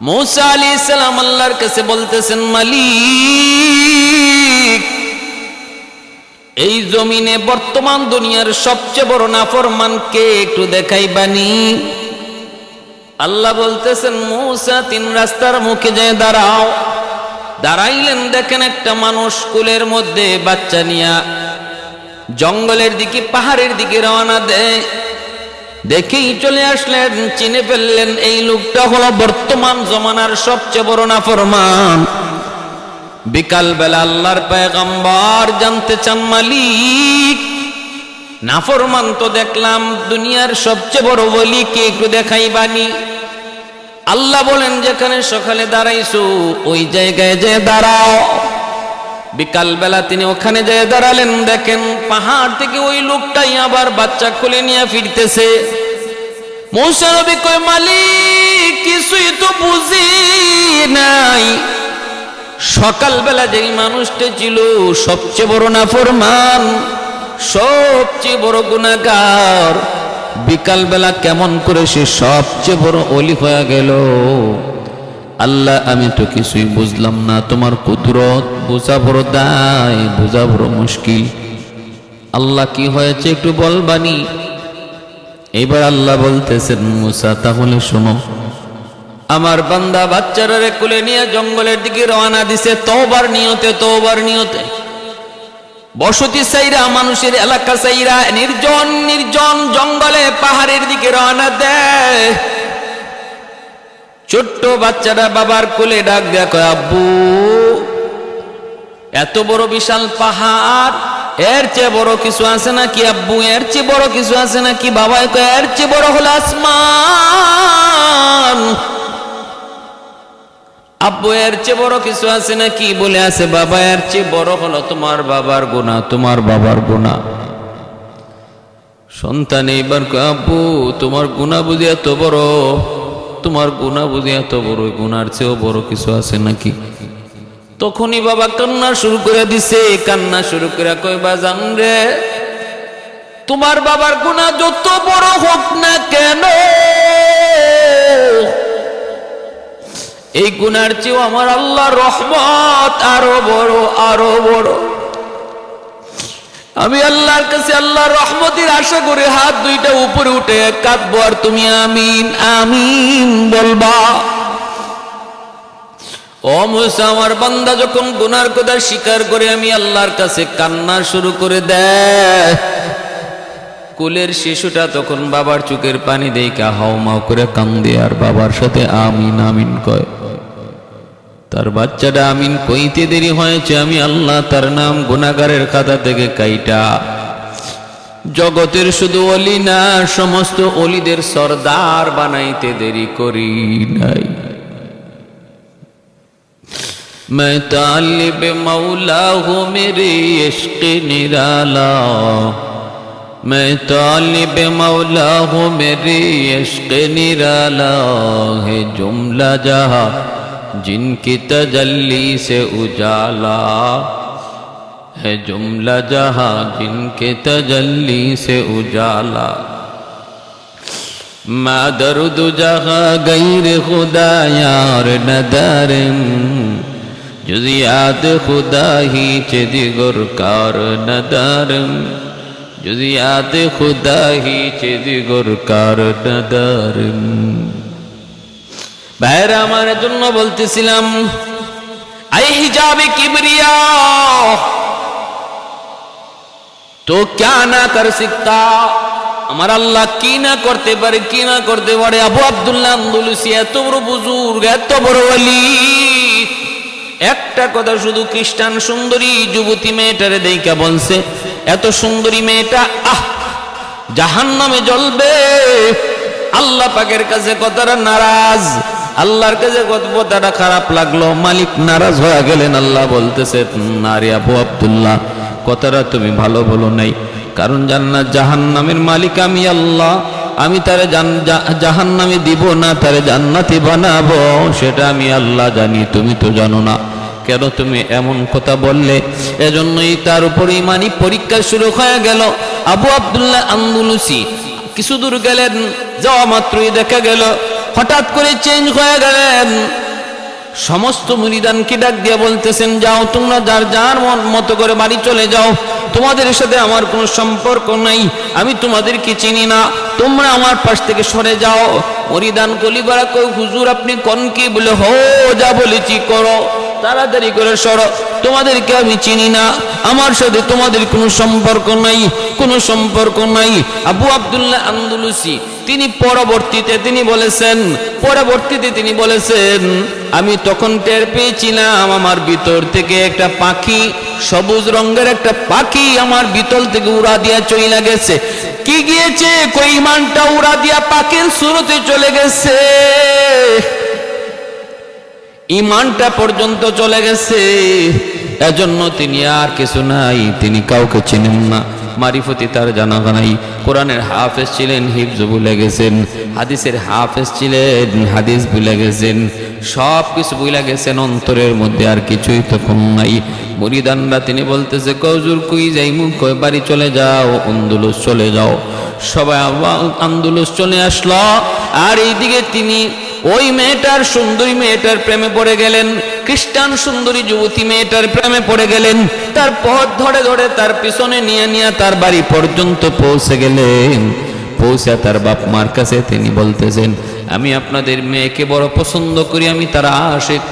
मूसा अलैहिस्सलाम আল্লাহর কাছে বলতেছেন, মালিক, এই জমিনে বর্তমান দুনিয়ার সবচেয়ে বড় নাফরমান কে একটু দেখাইবানি? আল্লাহ বলতেছেন, মূসা 3 রাস্তার মুখে যেয়ে দাঁড়াও। দাঁড়াইলেন, দেখেন একটা মানুষ কুলের মধ্যে বাচ্চা নিয়া জঙ্গলের দিকে পাহাড়ের দিকে রওনা দেয়। দেখেই চলে আসলেন, চিনে ফেললেন এই লোকটা হলো বর্তমান জমানার সবচেয়ে বড় নাফরমান। বিকাল বেলা আল্লাহর পয়গম্বর জানতে চান, মালিক, নাফরমান তো দেখলাম, দুনিয়ার সবচেয়ে বড় ওলি কে একটু দেখাইবানি? আল্লাহ বলেন, যেখানে সকালে দাঁড়াইছো ওই জায়গায় যে দাঁড়াও। বিকাল বেলা তিনি ওখানে যেয়ে দাঁড়ালেন, দেখেন পাহাড় থেকে ওই লোকটাই আবার বাচ্চা কোলে নিয়ে ফিরতেছে। মূসা নবী কয়, মালিক, কিছুই তো বুঝি নাই। সকালবেলা যেই মানুষটা ছিল সবচেয়ে বড় নাফরমান, সবচেয়ে বড় গুনাহগার, বিকালবেলা কেমন করে সে সবচেয়ে বড় ওলি হয়ে গেল? আল্লাহ, আমি তো কিছুই বুঝলাম না। তোমার কুদরত বোঝা বড় দায়, বোঝা বড় মুশকিল। আল্লাহ, কি হয়েছে একটু বলবানি? এবার আল্লাহ বলতেছেন, মূসা, তাহলে শোনো, আমার বান্দা বাচ্চারে কোলে নিয়ে জঙ্গলের দিকে রওনা দিছে তওবার নিয়তে। বসতি সাইরা, মানুষের এলাকা সাইরা, নির্জন নির্জন জঙ্গলে পাহাড়ের দিকে রওনা দেয়। ছোট্ট বাচ্চাটা বাবার কোলে ডাক দেয়া কয়, আব্বু, এত বড় বিশাল পাহাড়, এর চেয়ে বড় কিছু আছে নাকি? আব্বু, এর চেয়ে বড় কিছু আছে নাকি? বাবা কয়, এর চেয়ে বড় হলো আসমান। আব্বু, এর চেয়ে বড় কিছু আছে নাকি? বলে আছে। বাবা, এর চেয়ে বড় হলো তোমার বাবার গুনাহ। সন্তান এইবার কয়, আব্বু, তোমার গুনাহ বুঝি এত বড়? গুনার চেয়েও বড় কিছু আছে নাকি? তখনই বাবা কান্না শুরু করে দিছে। কান্না শুরু করে কয়, বাজান রে, তোমার বাবার গুনাহ যত বড় হোক না কেন, এই গুনার চেয়েও আমার আল্লাহর রহমত আরো বড়। আমি আল্লাহর কাছে আল্লাহর রহমতের আশা করে হাত দুইটা উপরে উঠে কাঁদবো, আর তুমি আমিন আমিন বলবা। ও মূসা, আমার বান্দা যখন গুনার কথা স্বীকার করে আমি আল্লাহর কাছে কান্না শুরু করে দেয়, কুলের শিশুটা তখন বাবার চোখের পানি দেইকা হাউমাউ করে কান্দে আর বাবার সাথে আমিন আমিন কয়। তার বাচ্চাটা আমিন কইতে দেরি হয়েছে, আমি আল্লাহ তার নাম গুনাহগারের খাতা থেকে কাইটা জগতের শুধু ওলি না, সমস্ত ওলিদের সরদার বানাইতে দেরি করি নাই। मैं तालिब मौला हूँ मेरे इश्क निराला, मैं तालिब मौला हूँ मेरे इश्क निराला, है जुमला जहाँ जिनकी तजल्ली से उजाला, है जुमला जहाँ जिनके तजल्ली से उजाला। मा दर्द जहाँ गैर खुदा यार नदारम, जुजियात खुदा ही चेदिगुर कार नदारम, जुजियात खुदा ही चेदिगुर कार नदारम। ভাইরা, আমার জন্য বলতেছিলাম, আই হিজাবে কিবরিয়া তো ক্যা না কর সকতা, আমার আল্লাহ কি না করতে পারে, কি না করতে পারে। আবু আব্দুল্লাহ আন্দলুসি এত বড় বুজুর্গ, এত বড় ওলি, একটা কথা শুধু খ্রিস্টান সুন্দরী যুবতী মেয়েটারে দেইকা বলছে, এত সুন্দরী মেয়েটা জাহান্নামে জ্বলবে। আল্লাহ পাকের কাছে কতটা নারাজ, আল্লাহর কাছে কথাটা খারাপ লাগলো, মালিক নারাজ হয়ে গেলেন। আল্লাহ বলতেছে, নারে আবু আব্দুল্লাহ, কথাটা তুমি ভালো বলো নাই, কারণ জান্নাত জাহান্নামের মালিক আমি আল্লাহ। আমি তারে জাহান্নামে দিব না, তারে জান্নাতি বানাবো, সেটা আমি আল্লাহ জানি, তুমি তো জানো না। কেন তুমি এমন কথা বললে? এজন্যই তার উপর ইমানি পরীক্ষা শুরু হয়ে গেল। আবু আব্দুল্লাহ আন্দলুসি কিছু দূর গেলেন, যাওয়া মাত্রই দেখা গেল হঠাৎ করে চেঞ্জ হয়ে গেলেন। সমস্ত মুরিদানকে ডাক দিয়ে বলতেছেন, যাও তোমরা যার যার মতো করে বাড়ি চলে যাও, তোমাদের সাথে আমার কোনো সম্পর্ক নাই, আমি তোমাদেরকে চিনি না, তোমরা আমার পাশ থেকে সরে যাও। মুরিদান কলিবারা কই, হুজুর আপনি কোন কি? বলে, হো যা বলেছি করো, তাড়াতাড়ি করে সরো, তোমাদেরকে আমি চিনি না, আমার সাথে তোমাদের কোনো সম্পর্ক নাই, কোনো সম্পর্ক নাই। আবু আব্দুল্লাহ আন্দুলুসি তিনি পরবর্তীতে তিনি বলেছেন আমি তখন টের পেয়েছিলাম আমার ভিতর থেকে একটা পাখি, সবুজ রঙের একটা পাখি আমার ভিতর থেকে উড়া দিয়া চলে গেছে। কি গিয়েছে? কই ইমানটা উড়া দিয়া পাখির সুরতে চলে গেছে, ইমানটা পর্যন্ত চলে গেছে। এজন্য তিনি আর কিছু নাই, তিনি কাউকে চিনেন না, মারিফতি তার জানা নাই। কোরআনের হাফেজ ছিলেন, হিফজ ভুলে গেছেন। হাদিসের হাফেজ ছিলেন, হাদিস ভুলে গেছেন। সব কিছু ভুলে গেছেন, অন্তরের মধ্যে আর কিছুই তখন নাই। মুরিদানরা তিনি বলতেছে, হুজুর কই যাইমু? কই বাড়ি চলে যাও, আন্দুলুস চলে যাও। সবাই আন্দুলুস চলে আসলো। আর এইদিকে তিনি ওই মেয়েটার, সুন্দরী মেয়েটার প্রেমে পড়ে গেলেন, খ্রিস্টান সুন্দরী যুবতী মেয়েটার প্রেমে পড়ে গেলেন। তার পথ ধরে ধরে তার পিছনে নিয়ে নিয়ে তার বাড়ি পর্যন্ত পৌঁছে গেলেন। পৌঁছে তার বাপ মার কাছে তিনি বলতেছেন, আমি আপনাদের মেয়েকে বড় পছন্দ করি, আমি তার আশিক,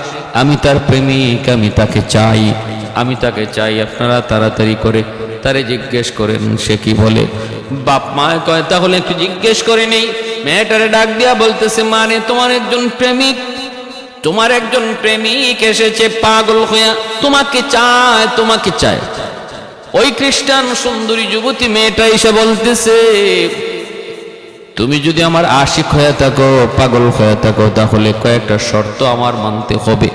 আমি তার প্রেমিক, আমি তাকে চাই, আপনারা তাড়াতাড়ি করে তারে জিজ্ঞেস করেন সে কি বলে। বাপ মা কয়, তাহলে একটু জিজ্ঞেস করে নেই। মেয়েটারে ডাক দিয়া বলতেছে, মানে তোমার একজন প্রেমিক এসেছে পাগল হইয়া, তোমাকে চায়। ওই খ্রিস্টান সুন্দরী যুবতী মেয়েটা এসে বলতেছে, তুমি যদি আমার আশিক হয়ে থাকো, পাগল হয়ে থাকো, তাহলে কয়েকটা শর্ত আমার মানতে হবে।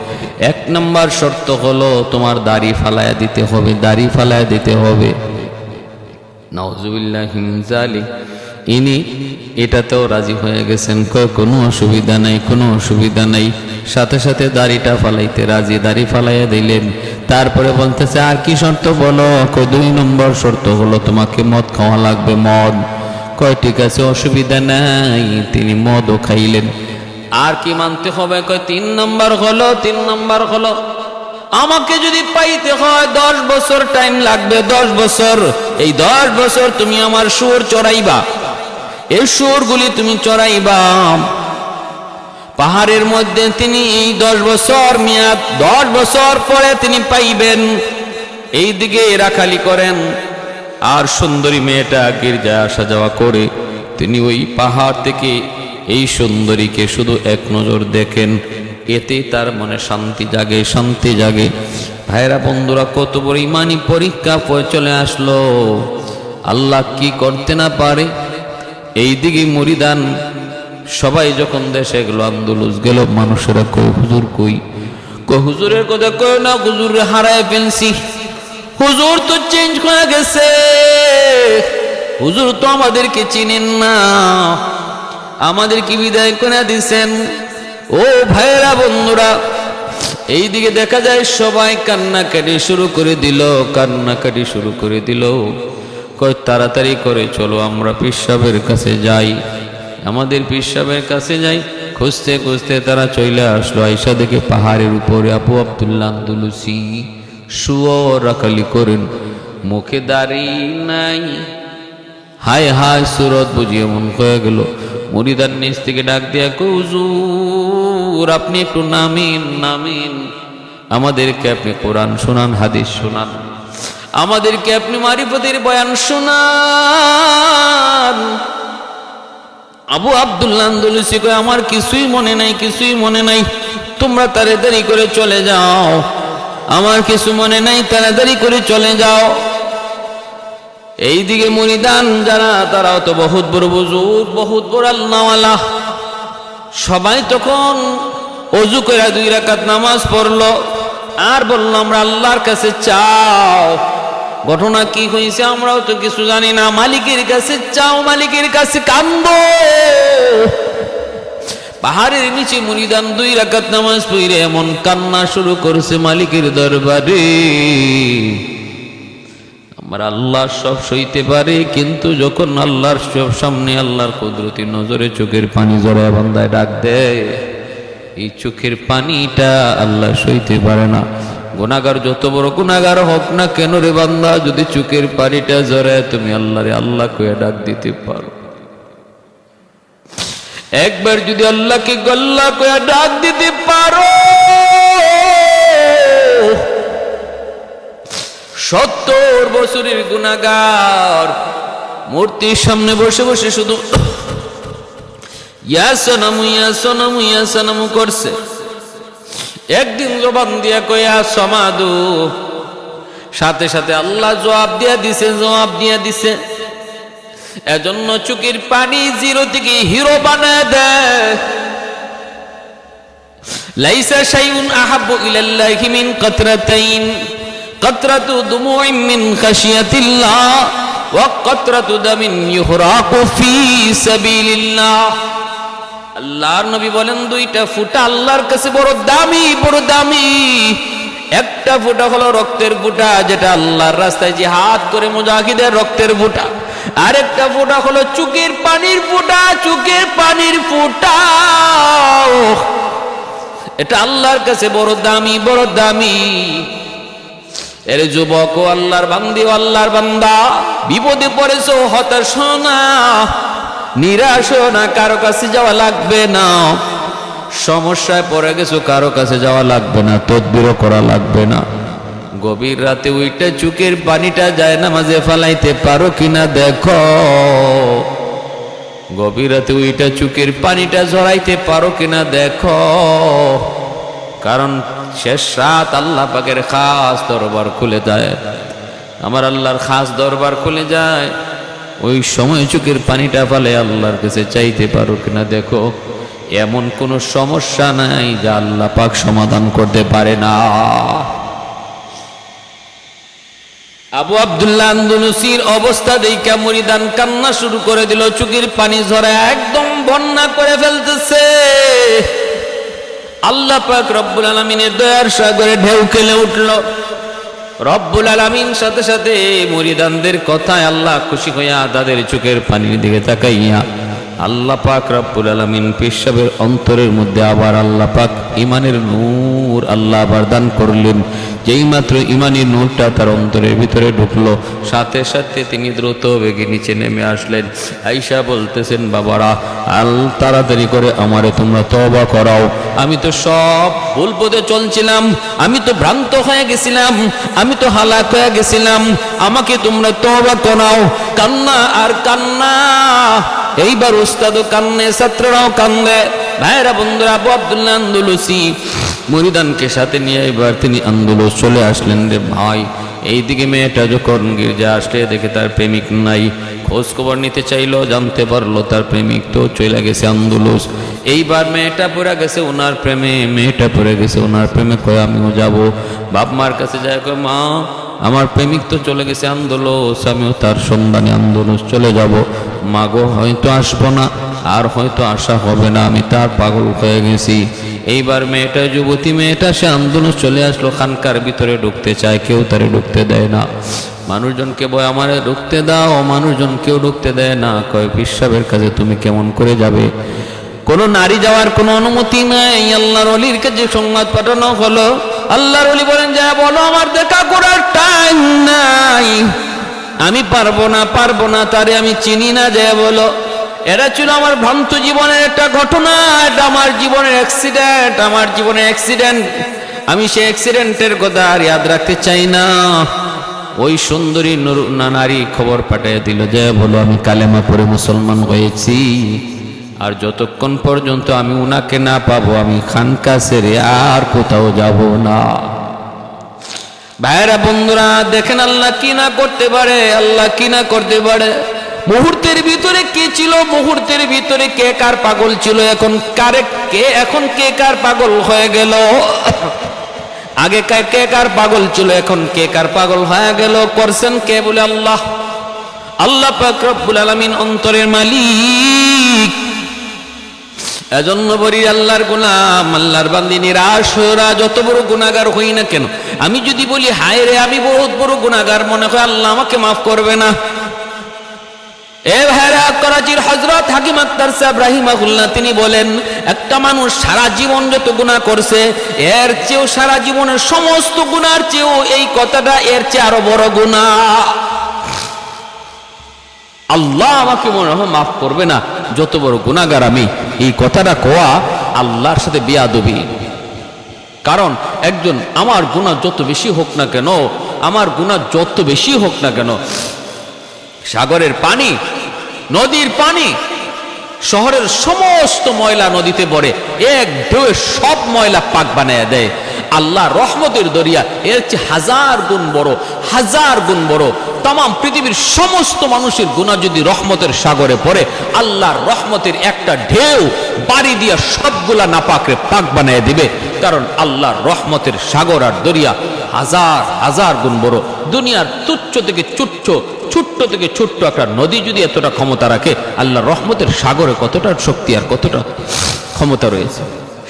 1 নম্বর শর্ত হলো তোমার দাড়ি ফালায়া দিতে হবে। নাউজুবিল্লাহি মিন যালিক। ইনি এটাতেও রাজি হয়ে গেছেন, কোনো অসুবিধা নাই। সাথে সাথে দাড়িটা ফালাইতে রাজি, দাড়ি ফালাইয়া দিলেন। তারপরে বলতেছে, আর কি শর্ত বলো? 2 নম্বর শর্ত হলো তোমাকে মদ খাওয়া লাগবে, মদ। কয় ঠিক আছে, অসুবিধা নাই। তিনি মদও খাইলেন। আর কি মানতে হবে? 3 নম্বর হলো আমাকে যদি পাইতে হয় 10 বছর টাইম লাগবে, 10 বছর। এই 10 বছর তুমি আমার শুয়োর চড়াইবা, এই শুয়োরগুলি তুমি চড়াইবা পাহাড়ের মধ্যে। তিনি এই 10 বছর মেয়াদ, 10 বছর পরে তিনি পাইবেন। এই দিকে রাখালি করেন। আর সুন্দরী মেয়েটা গির্জায় আসা যাওয়া করে তিনি ওই পাহাড় থেকে এই সুন্দরীকে শুধু এক নজর দেখেন, এতে তার মনে শান্তি জাগে। ভাইরা বন্ধুরা, কত বড় ইমানি পরীক্ষা পরে চলে আসলো। আল্লাহ কি করতে না পারে। এইদিকে মুরিদান সবাই যখন দেশে গেল, আন্দুলুস গেল, মানুষেরা কই হুজুর কই? হুজুরের কথা কই না, হুজুর হারায় ফেলছি, হুজুর তো চেঞ্জ হয়ে গেছে, হুজুর তো আমাদেরকে চিনেন না, আমাদেরকে বিদায় করে দিছেন। ও ভাইরা বন্ধুরা, এইদিকে দেখা যায় সবাই কান্নাকাটি শুরু করে দিল। কই তাড়াতাড়ি করে চলো আমরা পীর সাহেবের কাছে যাই, আমাদের পীর সাহেবের কাছে যাই। খুঁজতে খুঁজতে তারা চলে আসলো। আইসা দেখে পাহাড়ের উপরে আবু আব্দুল্লাহ আন্দুলুসি শুয়োর রাখালি করেন, মুখে দাড়ি নাই। হায় হায়, সুরত বুঝিয়ে মন হয়ে গেল। মুরিদান নিচ থেকে ডাক দিয়া, হুজুর আপনি একটু নামিন, আমাদেরকে আপনি কোরআন শোনান, হাদিস শোনান, আমাদেরকে আপনি মারিফতের বয়ান শোনান। আবু আব্দুল্লাহ আন্দুলুসি কয়, আমার কিছুই মনে নাই, তোমরা তাড়াতাড়ি করে চলে যাও, আমার কিছু মনে নাই, তাড়াতাড়ি করে চলে যাও। এইদিকে মুরিদান যারা, তারাও তো বহুত বড় বুজুর্গ, বহুত বড় আল্লাহওয়ালা। সবাই তখন ওযু করে 2 রাকাত নামাজ পড়লো আর বলল, আমরা আল্লাহর কাছে চাও। ঘটনা কি হয়েছে আমরাও তো কিছু জানি না, মালিকের কাছে চাও, মালিকের কাছে কান্দো। পাহাড়ের নিচে মুরিদান 2 রাকাত নামাজ পড়ে এমন কান্না শুরু করেছে মালিকের দরবারে, আমার আল্লাহ সব সইতে পারে, কিন্তু যখন আল্লাহর সব সামনে আল্লাহর কুদরতি নজরে চোখের পানি জড়ায় বান্দায় ডাক দেয়, এই চোখের পানিটা আল্লাহ সইতে পারে না। গুনাহগার যত বড় গুনাহগার হোক না কেন রে বান্দা, যদি চোখের পানিটা জড়ায় তুমি আল্লাহরে আল্লাহ কয়ে ডাক দিতে পারো, একবার যদি আল্লাহকে গল্লা কয়ে ডাক দিতে পারো, 70 বছরের গুনাহগার মূর্তির সামনে বসে বসে শুধু ইয়া সনমু ইয়া সনমু ইয়া সনমু করছে, একদিন জবান দিয়া কয়া সমাদু, সাথে সাথে আল্লাহ জবাব দিয়া দিছে। এজন্য চোখের পানি জিরো থেকে হিরো বানায় দেয়। লাইসা শাইউন আহাব্বু ইলাল্লাহি মিন কাতরাতাইন, কাতরাতু দুমুইন মিন খাশিয়াতিল্লাহ ওয়া কাতরাতু দামিন ইউহরাকু ফি সাবিলিল্লাহ। আল্লাহর নবী বলেন, দুইটা ফুটা আল্লাহর কাছে বড় দামি, বড় দামি। একটা ফুটা হলো রক্তের ফুটা, যেটা আল্লাহর রাস্তায় জিহাদ করে মুজাহিদের রক্তের ফুটা। আরেকটা ফুটা হলো চোখের পানির ফুটা, চোখের পানির ফুটা। এটা আল্লাহর কাছে বড় দামি, বড় দামি। এর যুবক ও আল্লাহর বান্দি ও আল্লাহর বান্দা, বিপদে পড়েছো, হতাশ না, নিরাশ না, কারো কাছে যাওয়া লাগবে না। সমস্যায় পড়ে গেছো, কারো কাছে যাওয়া লাগবে না, তদবিরও করা লাগবে না। গভীর রাতে ওইটা চোখের পানিটা যায় নামাজে ফালাইতে পারো কিনা দেখো, গভীর রাতে ওইটা চোখের পানিটা ঝরাইতে পারো কিনা দেখো। কারণ শেষ রাত আল্লাহ পাকের খাস দরবার খুলে যায়, আমার আল্লাহর খাস দরবার খুলে যায়। ওই সময় চোখের পানিটা ফালে আল্লাহর কাছে চাইতে পারো কিনা দেখো। এমন কোনো সমস্যা নাই যা আল্লাহ পাক সমাধান করতে পারে না। আবু আব্দুল্লাহ আন্দলুসির অবস্থা দেখে মুরিদান কান্না শুরু করে দিল, চোখের পানি ঝরা একদম বন্যা করে ফেলতেছে। আল্লাহ পাক রব্বুল আলামিনের দয়ার সাগরে ঢেউ খেলে উঠল। রব্বুল আলামিন সাথে সাথে মুরিদানদের কথায় আল্লাহ খুশি হইয়া তাদের চোখের পানির দিকে তাকাইয়া আল্লাহ পাক রব্বুল আলামিন পেশাবের অন্তরের মধ্যে আবার আল্লাহ পাক ইমানের নূর আল্লাহ আবার দান করলেন। যেই মাত্র ইমানের নূরটা তার অন্তরের ভিতরে ঢুকলো, সাথে সাথে তিনি দ্রুত বেগে নিচে নেমে আসলেন। আয়েশা বলতেছেন, বাবারা তাড়াতাড়ি করে আমারে তোমরা তওবা করাও, আমি তো সব ভুল পথে চলছিলাম, আমি তো ভ্রান্ত হয়ে গেছিলাম, আমি তো হালাক হয়ে গেছিলাম, আমাকে তোমরা তওবা করাও। কান্না আর কান্না, এইবার উস্তাদও কান্নে, ছাত্ররাও কান্দে। ভাইরা বন্ধুরা, আবু আব্দুল্লাহ আন্দলুসি মুরিদানকে সাথে নিয়ে এবার তিনি আন্দোলন চলে আসলেন। রে ভাই, এইদিকে মেয়েটা যখন গির্জা আসলে দেখে তার প্রেমিক নাই, খোঁজ খবর নিতে চাইলো, জানতে পারলো তার প্রেমিক তো চলে গেছে আন্দোলন। এইবার মেয়েটা পড়ে গেছে ওনার প্রেমে, মেয়েটা পড়ে গেছে ওনার প্রেমে। কয় আমিও যাব। বাপ মার কাছে যায়, কয় মা আমার প্রেমিক তো চলে গেছে আন্দোলন, আমিও তার সন্ধানে আন্দোলন চলে যাব। মা গো, হয়তো আসবো না, আর হয়তো আশা হবে না, আমি তার পাগল হয়ে গেছি। এইবার মেয়েটা, যুবতী মেয়েটা, সে আন্দোলন চলে আসলো, খানকার ভিতরে ঢুকতে চায়, কেউ তারে ঢুকতে দেয় না। মানুষজনকে বয় আমারে ঢুকতে দাও, মানুষজন কেউ ঢুকতে দেয় না। কয় পেশাবের কাছে তুমি কেমন করে যাবে? কোনো নারী যাওয়ার কোনো অনুমতি নাই। আল্লাহর ওলির কাছে সংবাদ পাঠানো হলো। আল্লাহর ওলি বলেন, যা বলো আমার দেখা করার টাইম নাই, আমি পারবো না, তারে আমি চিনি না, যায় বলো। এটা ছিল আমার ভ্রান্ত জীবনের একটা ঘটনা, এটা আমার জীবনের অ্যাক্সিডেন্ট, আমার জীবনের অ্যাক্সিডেন্ট। আমি সেই অ্যাক্সিডেন্টের কথা আর ইয়াদ রাখতে চাই না। ওই সুন্দরী নারী খবর পাঠিয়ে দিল, যে বলো আমি কালেমা পড়ে মুসলমান হয়েছি, আর যতক্ষণ পর্যন্ত আমি উনাকে না পাবো আমি খানকা ছেড়ে আর কোথাও যাব না। ভাইরা বন্ধুরা, দেখেন আল্লাহ কি না করতে পারে, আল্লাহ কি না করতে পারে। মুহূর্তের ভিতরে কে ছিল, মুহূর্তের ভিতরে কে কার পাগল ছিল, এখন কে কার পাগল হয়ে গেল। আগে কে কার পাগল ছিল, এখন কে কার পাগল হয়ে গেল। করছেন কে? বলে আল্লাহ। আল্লাহ পাক রব্বুল আলামিন অন্তরের মালিক। এজন্য বলি আল্লাহর গোলাম, আল্লাহর বান্দি নিরাশ হইরা যত বড় গুনাহগার হই না কেন, আমি যদি বলি হায় রে আমি বহুত বড় গুনাহগার, মনে হয় আল্লাহ আমাকে মাফ করবে না। এ ভাইরা, করাচির হযরত হাকিম আক্তার সাহেব রাহিমাহুল্লাহ তিনি বলেন, একটা মানুষ সারা জীবন যত গুনাহ করছে এর চেয়েও, সারা জীবনের সমস্ত গুনার চেয়েও এই কথাটা এর চেয়ে আরো বড় গুনাহ, আল্লাহ আমাকে মনে হয় মাফ করবে না, যত বড় গুনাহগার আমি। এই কথাটা কোয়া আল্লাহর সাথে বেয়াদবি। কারণ একজন, আমার গুনাহ যত বেশি হোক না কেন, আমার গুনাহ যত বেশি হোক না কেন, সাগরের পানি, নদীর পানি, শহরের সমস্ত ময়লা নদীতে পড়ে, এক ঢেউয়ে সব ময়লা পাক বানায় দেয়। আল্লাহ রহমতের দরিয়া এর চেয়ে হাজার গুণ বড়, হাজার গুণ বড়। তাম পৃথিবীর সমস্ত মানুষের গুনাহ যদি রহমতের সাগরে পড়ে, আল্লাহর রহমতের একটা ঢেউ বাড়ি দিয়া সবগুলা নাপাকরে পাক বানায় দিবে। কারণ আল্লাহর রহমতের সাগর আর দরিয়া হাজার হাজার গুণ বড়। দুনিয়ার তুচ্ছ থেকে ছোট্ট, ছোট্ট থেকে ছোট্ট একটা নদী যদি এতটা ক্ষমতা রাখে, আল্লাহর রহমতের সাগরে কতটা শক্তি আর কতটা ক্ষমতা রয়েছে।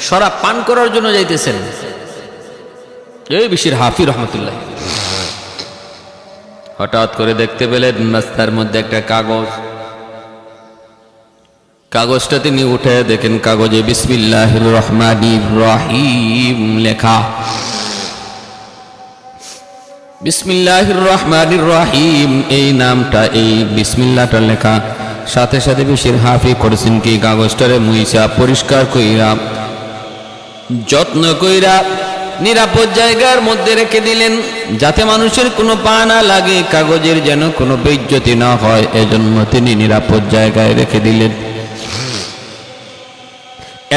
শরাব পান করার জন্য যাইতেছেন এই বিশির হাফি রহমতুল্লাহ, হঠাৎ করে দেখতে পেলেন রাস্তার মধ্যে একটা কাগজ। কাগজটা তিনি উঠে দেখেন, কাগজে বিসমিল্লাহির রহমানির রহিম লেখা। বিসমিল্লাহির রহমানির রহিম এই নামটা, এই বিসমিল্লাহটা লেখা। সাথে সাথে বিশির হাফি করেছেন কি, কাগজটারে মুইসা পরিষ্কার কইরা যত্ন কইরা নিরাপদ জায়গার মধ্যে রেখে দিলেন, যাতে মানুষের কোনো পা না লাগে, কাগজের যেন কোনো বেইজ্জতি না হয়, এজন্য তিনি নিরাপদ জায়গায় রেখে দিলেন।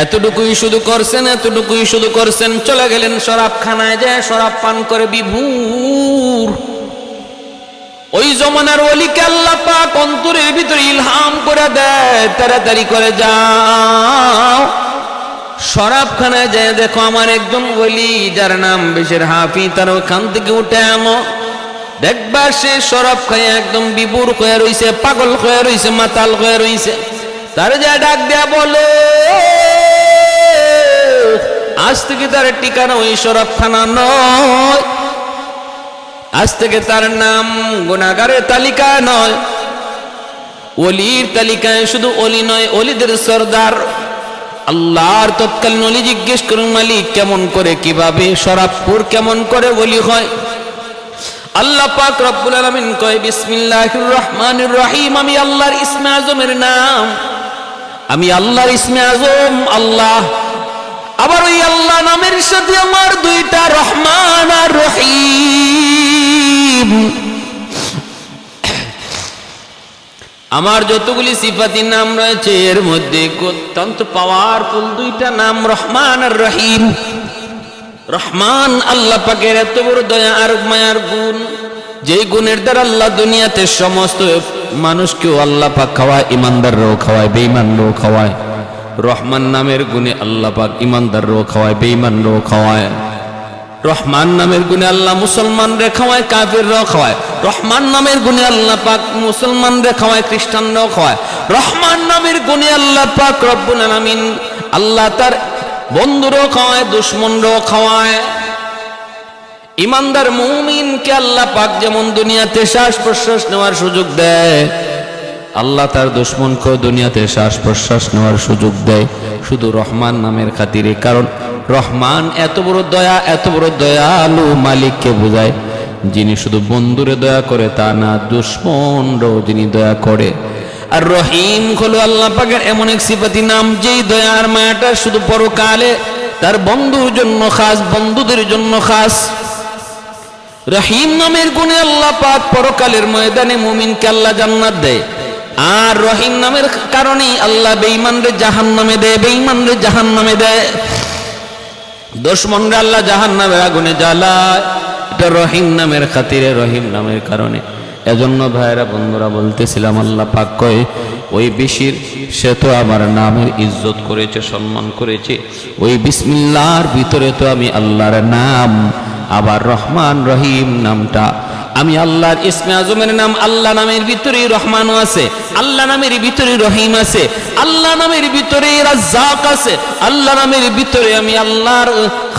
এতটুকুই শুধু করছেন, এতটুকুই শুধু করছেন, চলে গেলেন শরাবখানায়, যায় শরাব পান করে বিভোর। ওই জমানার ওলিকে আল্লাহ পাক অন্তরের ভিতরে ইলহাম করে দেয়, তাড়াতাড়ি করে যাও শরাবখানায় যায়, দেখো আমার একজন ওলি যার নাম বিশির হাফি, তার ওখান থেকে উঠে আনো। দেখবা সে শরাব খায় একদম বিভোর হয়ে রইছে, পাগল হয়ে রইছে, মাতাল হয়ে রইছে। তার যা ডাক দেয়া বলে, আজ থেকে তার ঠিকানা ওই শরাবখানা নয়, আজ থেকে তার নাম গুনাহগারের তালিকায় নয়, ওলির তালিকায়। শুধু ওলি নয়, ওলিদের সরদার আল্লাহর তৎকালীন ওলি। জিজ্ঞেস করুন মালিক কেমন করে, কিভাবে শরাবপুর কেমন করে ওলি হয়? আল্লাহ পাক রব্বুল আলামিন কয়, বিসমিল্লাহির রহমানির রহিম, আমি আল্লাহর ইসমে আজমের নাম, আমি আল্লাহর ইসমে আজম আল্লাহ। আবার ওই আল্লাহ নামের সাথে আমার দুইটা রহমান আর রহিম, আমার যতগুলি সিফাতি নাম রয়েছে এর মধ্যে অত্যন্ত পাওয়ারফুল দুইটা নাম, রহমান আর রহিম। রহমান আল্লাহ পাকের এত বড় দয়া আর মায়ার গুণ, যেই গুণের দ্বারা আল্লাহ দুনিয়াতে সমস্ত মানুষকেও আল্লাহ পাক খাওয়ায়, ইমানদাররাও খাওয়ায়, বেঈমানরাও খাওয়ায়। রহমান নামের গুণে আল্লাহ পাক ইমানদাররাও খাওয়ায়, বেঈমানরাও খাওয়ায়। রহমান নামের গুণে আল্লাহ মুসলমানরা খাওয়ায়, কাফিররাও খাওয়ায়। রহমান নামের গুণে আল্লাহ পাক মুসলমানরা খাওয়ায়, খ্রিস্টানরাও খাওয়ায়। রহমান নামের গুণে আল্লাহ পাক রব্বুল আলামিন আল্লাহ তার বন্ধুরাও খাওয়ায়, দুশমনরাও খাওয়ায়। ইমানদার মুমিনকে আল্লাহ পাক যেমন দুনিয়াতে শ্বাস প্রশ্বাস নেওয়ার সুযোগ দেয়, আল্লাহ তার দুশমনকেও দুনিয়াতে শ্বাস প্রশ্বাস নেওয়ার সুযোগ দেয়, শুধু রহমান নামের খাতিরে। কারণ রহমান এত বড় দয়া, এত বড় দয়ালু মালিককে বোঝায়, যিনি শুধু বন্ধুরে দয়া করে তা না, দুশমনরাও যিনি দয়া করে। আর রহিম হলো আল্লাহ পাকের এমন এক সিফাতি নাম, যেই দয়া আর মায়াটা শুধু পরকালে তার বন্ধুর জন্য খাস, বন্ধুদের জন্য খাস। রহিম নামের গুণে আল্লাহ পাক পরকালের ময়দানে মুমিনকে আল্লাহ জান্নাত দেয়, আর রহিম নামের কারণেই আল্লাহ বেঈমানরে জাহান্নামে দেয়, বেঈমানরে জাহান্নামে দেয়, দুশমনরা আল্লাহ জাহান্নামের আগুনে জ্বালায়। এটা রহিম নামের খাতিরে, রহিম নামের কারণে। এজন্য ভাইরা বন্ধুরা বলতেছিলাম, আল্লাহ পাক কয় ওই বিশির সে তো আমার নামের ইজ্জত করেছে, সম্মান করেছে। ওই বিসমিল্লাহর ভিতরে তো আমি আল্লাহর নাম, আবার রহমান রহিম নামটা আমি আল্লাহর ইসমে আজমের নাম, আল্লাহ নামের ভিতরে রহমান আছে, আল্লাহ নামের ভিতরে রহিম আছে, আল্লাহ নামের ভিতরে রাজ্জাক আছে, আল্লাহ নামের ভিতরে আমি আল্লাহর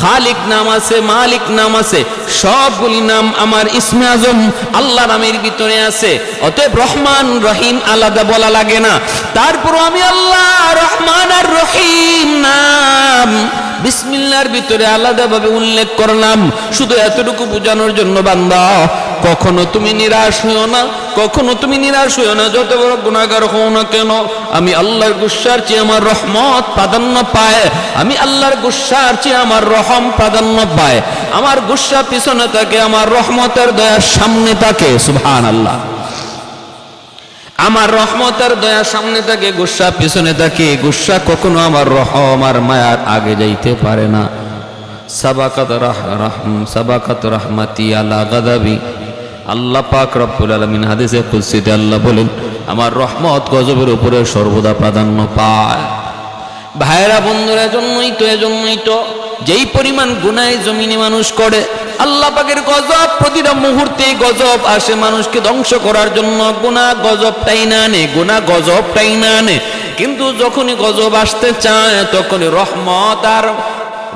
খালিক নাম আছে, মালিক নাম আছে। সবগুলি নাম আমার ইসমে আজম আল্লাহ নামের ভিতরে আছে। অতএব রহমান রহিম আলাদা বলা লাগে না। তারপরও আমি আল্লাহ রহমান আর রহিম নাম বিসমিল্লাহর ভিতরে আলাদাভাবে উল্লেখ করলাম, শুধু এতটুকু বোঝানোর জন্য বান্দা কখনো তুমি নিরাশ হইও না, কখনো তুমি নিরাশ হইও না। যত বড় গুনাহগার হও না কেন, আমি আল্লাহর গুসার চেয়ে আমার রহমত প্রাধান্য পায়, আমি আল্লাহর গুসার চেয়ে আমার রহম প্রাধান্য পায়। আমার গুসা পিছনে থাকে, আমার রহমতের দয়ার সামনে থাকে। সুবহানাল্লাহ। আমার রহমতের দয়া সামনে থাকে, গুসা পিছনে থাকে। গুসা কখনো আমার রহম আর মায়ার আগে যাইতে পারে না। সাবাকাত রাহমাতি আলা গাদাবি। আল্লাহ পাক রব্বুল আলামিন হাদিসে কুদসিতে আল্লাহ বলেন, আমার রহমত গজবের উপরে সর্বদা প্রাধান্য পায়। ভাইরা বন্ধুরা, এজন্যই তো যেই পরিমাণ গুনাহ জমিনে মানুষ করে, আল্লাহ পাকের গজব প্রতিটা মুহূর্তে গজব আসে মানুষকে ধ্বংস করার জন্য। গুনাহ গজবটাই না আনে, গুনাহ গজবটাই না আনে, কিন্তু যখনই গজব আসতে চায় তখনই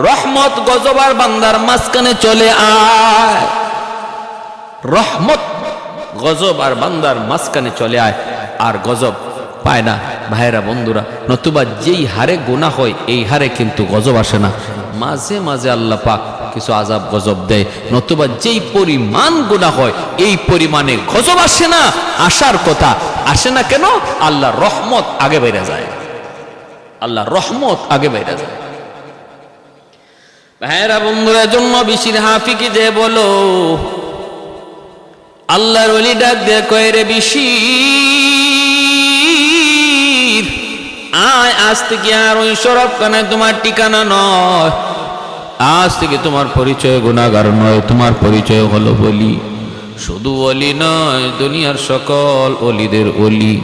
রহমত গজব আর বান্দার মাঝখানে চলে আয়। রহমত গজব আর বান্দার মাঝখানে চলে আয়, আর গজব পায় না। ভাইরা বন্ধুরা, নতুবা যেই হারে গুনাহ হয় এই হারে কিন্তু গজব আসে না। মাঝে মাঝে আল্লাহ পাক কিছু আযাব গজব দেয়, নতুবা যেই পরিমাণ গুনাহ হয় এই পরিমাণে গজব আসে না। আসার কথা আসে না কেন? আল্লাহর রহমত আগে বেড়ে যায়, আল্লাহর রহমত আগে বেড়ে যায়। ভাইরা বন্ধুরা, জন্য বিশির হাফিকে যে বলো, আল্লাহর ওলি ডাক দিয়ে কয়, রে বিশির আয়, আজ থেকে আর ওই সরবখানায় তোমার ঠিকানা নয়। আজ থেকে তোমার পরিচয় গুনাহগার নয়, তোমার পরিচয় হলো ওলি। শুধু ওলি নয়, দুনিয়ার সকল ওলিদের ওলি।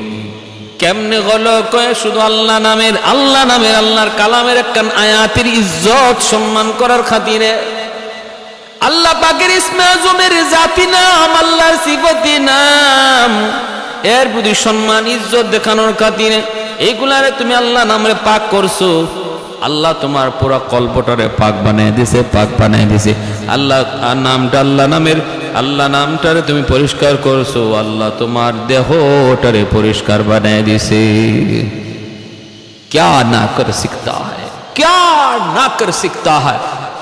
কেমনে হলো? কয় শুধু আল্লাহর আল্লাহর কালামের একখান আয়াতের ইজ্জত সম্মান করার খাতিরে, আল্লাহ পাকের ইসমে আজমের জাতি নাম, আল্লাহর সিফাতি নাম, এর প্রতি সম্মান ইজ্জত দেখানোর খাতিরে এইগুলারে তুমি আল্লাহ নামে পাক করছো। আল্লাহ তোমার পুরা কল্পটারে পাক বানায় দিছে, পাক বানায় দিছে। আল্লাহ নামটারে তুমি পরিষ্কার করছো, আল্লাহ তোমার দেহটারে পরিষ্কার বানায় দিছে। क्या ना कर सकता है, क्या ना कर सकता है।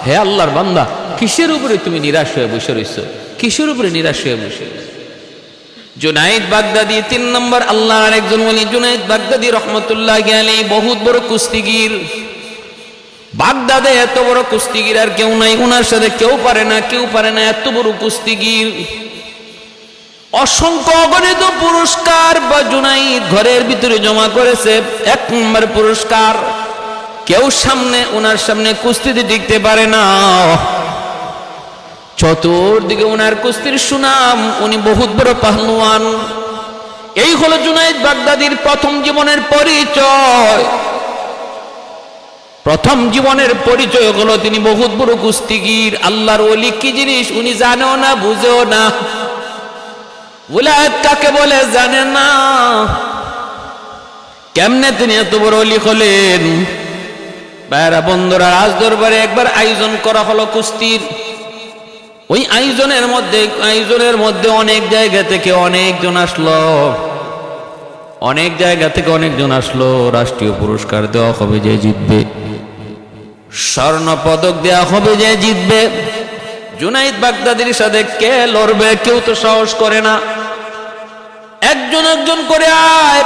হে আল্লাহর বান্দা, কিসের উপরে তুমি নিরাশ হয়ে বসে রইছো? কিসের উপরে নিরাশ হয়ে বসে রইছো? জুনাইদ বাগদাদি 3 নম্বর আল্লাহর একজন ওলি। জুনাইদ বাগদাদি রহমতুল্লাহি আলাইহি বহুত বড় কুস্তিগীর। বাগদাদে এত বড় কুস্তিগীর আর কেউ নাই, উনার সাথে কেউ পারে না, এত বড় কুস্তিগীর। অসংখ্য অগণিত পুরস্কার বা জুনাইদ ঘরের ভিতরে জমা করেছে। 1 নম্বর পুরস্কার, কেউ উনার সামনে কুস্তিতে টিকতে পারে না। চতুর্দিকে উনার কুস্তির সুনাম, উনি বহুত বড় পাহলওয়ান। এই হলো জুনাইদ বাগদাদির প্রথম জীবনের পরিচয়। প্রথম জীবনের পরিচয় হলো তিনি বহুত বড় কুস্তিগীর। আল্লাহর ওলি কি জিনিস উনি জানেও না, বুঝেও না। উলায়াত কাকে বলে জানে না। কেমনে তিনি এত বড় ওলি হলেন? ভাইরা বন্ধুরা, রাজ দরবারে একবার আয়োজন করা হলো কুস্তির। ওই আয়োজনের মধ্যে অনেক জায়গা থেকে অনেকজন আসলো। রাষ্ট্রীয় পুরস্কার দেওয়া হবে যে জিতবে, স্বর্ণ পদক দেওয়া হবে যে জিতবে। জুনাইদ বাগদাদির সাথে কে লড়বে? কেউ তো সাহস করে না। একজন করে আয়,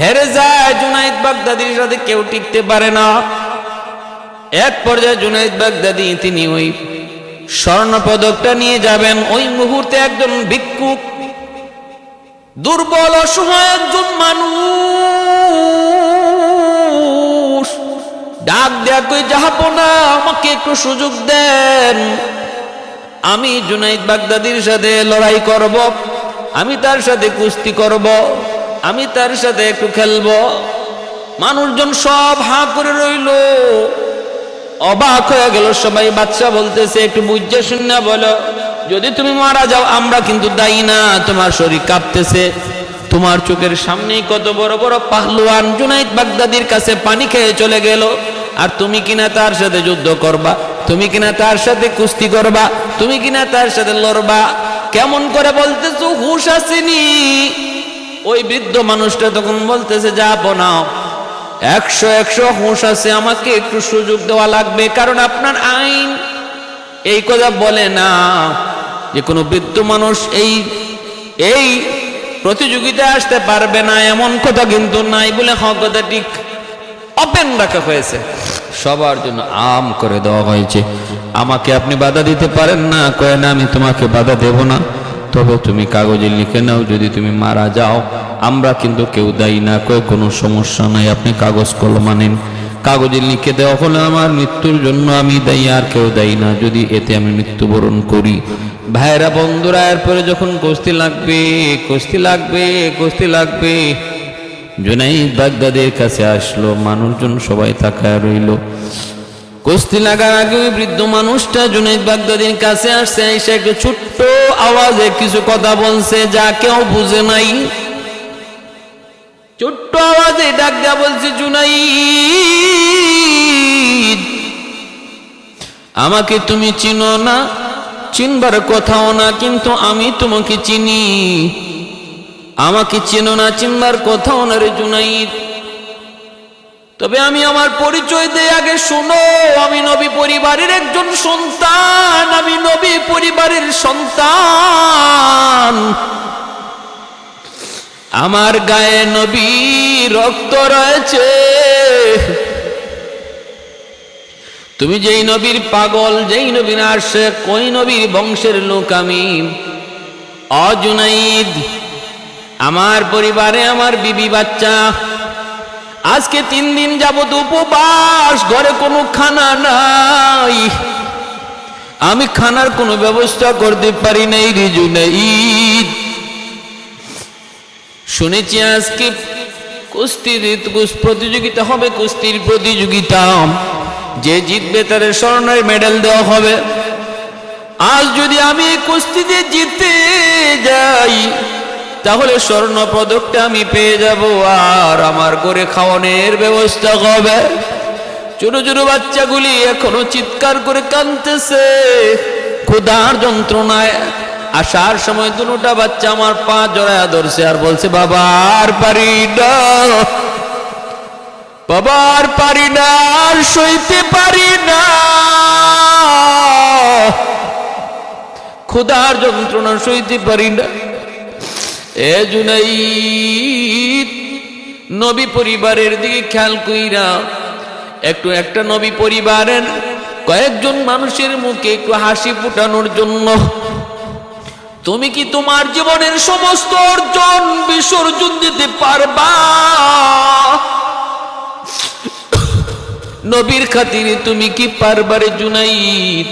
হেরে যায়। জুনাইদ বাগদাদির সাথে কেউ টিকতে পারে না। এক পর্যায়ে জুনাইদ বাগদাদি তিনি ওই স্বর্ণ পদকটা নিয়ে যাবেন। ওই মুহূর্তে একজন ভিক্ষুক, দুর্বল অসহায় একজন মানুষ ডাক দেয়া কই, জাহাপনা আমাকে একটু সুযোগ দেন, আমি জুনাইদ বাগদাদির সাথে লড়াই করব, আমি তার সাথে কুস্তি করব, আমি তার সাথে একটু খেলবো। মানুষজন সব হাঁ করে রইল, অবাক হয়ে গেল সবাই। বাদশা বলতেছে, একটু বুঝে শুনে বলো। যদি তুমি মারা যাও আমরা কিন্তু দায়ী না। তোমার শরীর কাঁপতেছে, তোমার চোখের সামনেই কত বড় বড় পাহলওয়ান জুনাইদ বাগদাদির কাছে পানি খেয়ে চলে গেল, আর তুমি কিনা তার সাথে যুদ্ধ করবা, তুমি কিনা তার সাথে কুস্তি করবা, তুমি কিনা তার সাথে লড়বা। কেমন করে বলতেছো, হুঁশ আসেনি? ওই বৃদ্ধ মানুষটা তখন বলতেছে, যা বনাও 100 হুঁশ আছে, আমাকে একটু সুযোগ দেওয়া লাগবে, কারণ আপনার আইন এই কথা বলে না যে কোনো বৃদ্ধ মানুষ এই প্রতিযোগিতায় আসতে পারবে না, এমন কথা কিন্তু নাই। বলে হ্যাঁ, কথা ঠিক। ওপেন রাখা হয়েছে, সবার জন্য আম করে দেওয়া হয়েছে। আমাকে আপনি বাধা দিতে পারেন না? কয় না, আমি তোমাকে বাধা দেব না, তবে তুমি কাগজে লিখে নাও, যদি তুমি মারা যাও আমরা কিন্তু কেউ দায়ী না। কয় কোনো সমস্যা নাই, আপনি কাগজ কলম আনেন, কাগজে লিখে দেওয়া হলে আমার মৃত্যুর জন্য আমি দায়ী, আর কেউ দায়ী না, যদি এতে আমি মৃত্যুবরণ করি। ভাইরা বন্ধুরা, এরপরে যখন কুস্তি লাগবে, কুস্তি লাগবে, কুস্তি লাগবে, জুনাইদ বাগদাদের কাছে আসলো, মানুষজন সবাই তাকায় রইল। কুস্তি লাগার আগে ওই বৃদ্ধ মানুষটা জুনাইদ বাগদাদির কাছে আসছে, এসে একটু ছোট্ট আওয়াজে কিছু কথা বলছে, যা কেউ বুঝে নাই। ছোট্ট আওয়াজে ডাক দেয়া বলছে, জুনাইদ, আমাকে তুমি চিনো না, চিনবার কথাও না, কিন্তু আমি তোমাকে চিনি। আমাকে চিনো না, চিনবার কথাও না রে জুনাইদ, তবে আমি আমার পরিচয় দেই, আগে শোনো। আমি নবী পরিবারের একজন সন্তান, আমি নবী পরিবারের সন্তান, আমার গায়ে নবী রক্ত রয়েছে। তুমি যেই নবীর পাগল, যেই নবীর আশিক, ওই নবীর বংশের লোক আমি। জুনাইদ, আমার পরিবারে আমার বিবি বাচ্চা আজকে 3 দিন যাবত উপবাস, ঘরে কোনো খানা নাই, আমি খানার কোনো ব্যবস্থা করতে পারি নাই রে জুনাইদ। শুনেছি আজকে কুস্তির প্রতিযোগিতা হবে, কুস্তির প্রতিযোগিতা, যে জিতবে তার স্বর্ণের মেডেল দেওয়া হবে। আজ যদি আমি কুস্তিতে জিতে যাই তাহলে স্বর্ণ পদকটা আমি পেয়ে যাব, আর আমার ঘরে খাওয়ানোর ব্যবস্থা হবে। ছোট ছোট বাচ্চাগুলি এখনো চিৎকার করে কাঁদতেছে ক্ষুধার যন্ত্রণায়। আসার সময় দুটা বাচ্চা আমার পা জড়ায়া ধরছে আর বলছে, বাবা আর পারি না, বাবা আর পারি না, আর সইতে পারি না, ক্ষুধার যন্ত্রণা সইতে পারি না। এ জুনাইদ, নবী পরিবারের দিকে খেয়াল কইরা একটু, একটা নবী পরিবারের কয়েকজন মানুষের মুখে একটু হাসি ফুটানোর জন্য তুমি কি তোমার জীবনের সমস্ত অর্জন বিসর্জন দিতে পারবা? নবীর খাতিরে তুমি কি পারবারে জুনাইদ?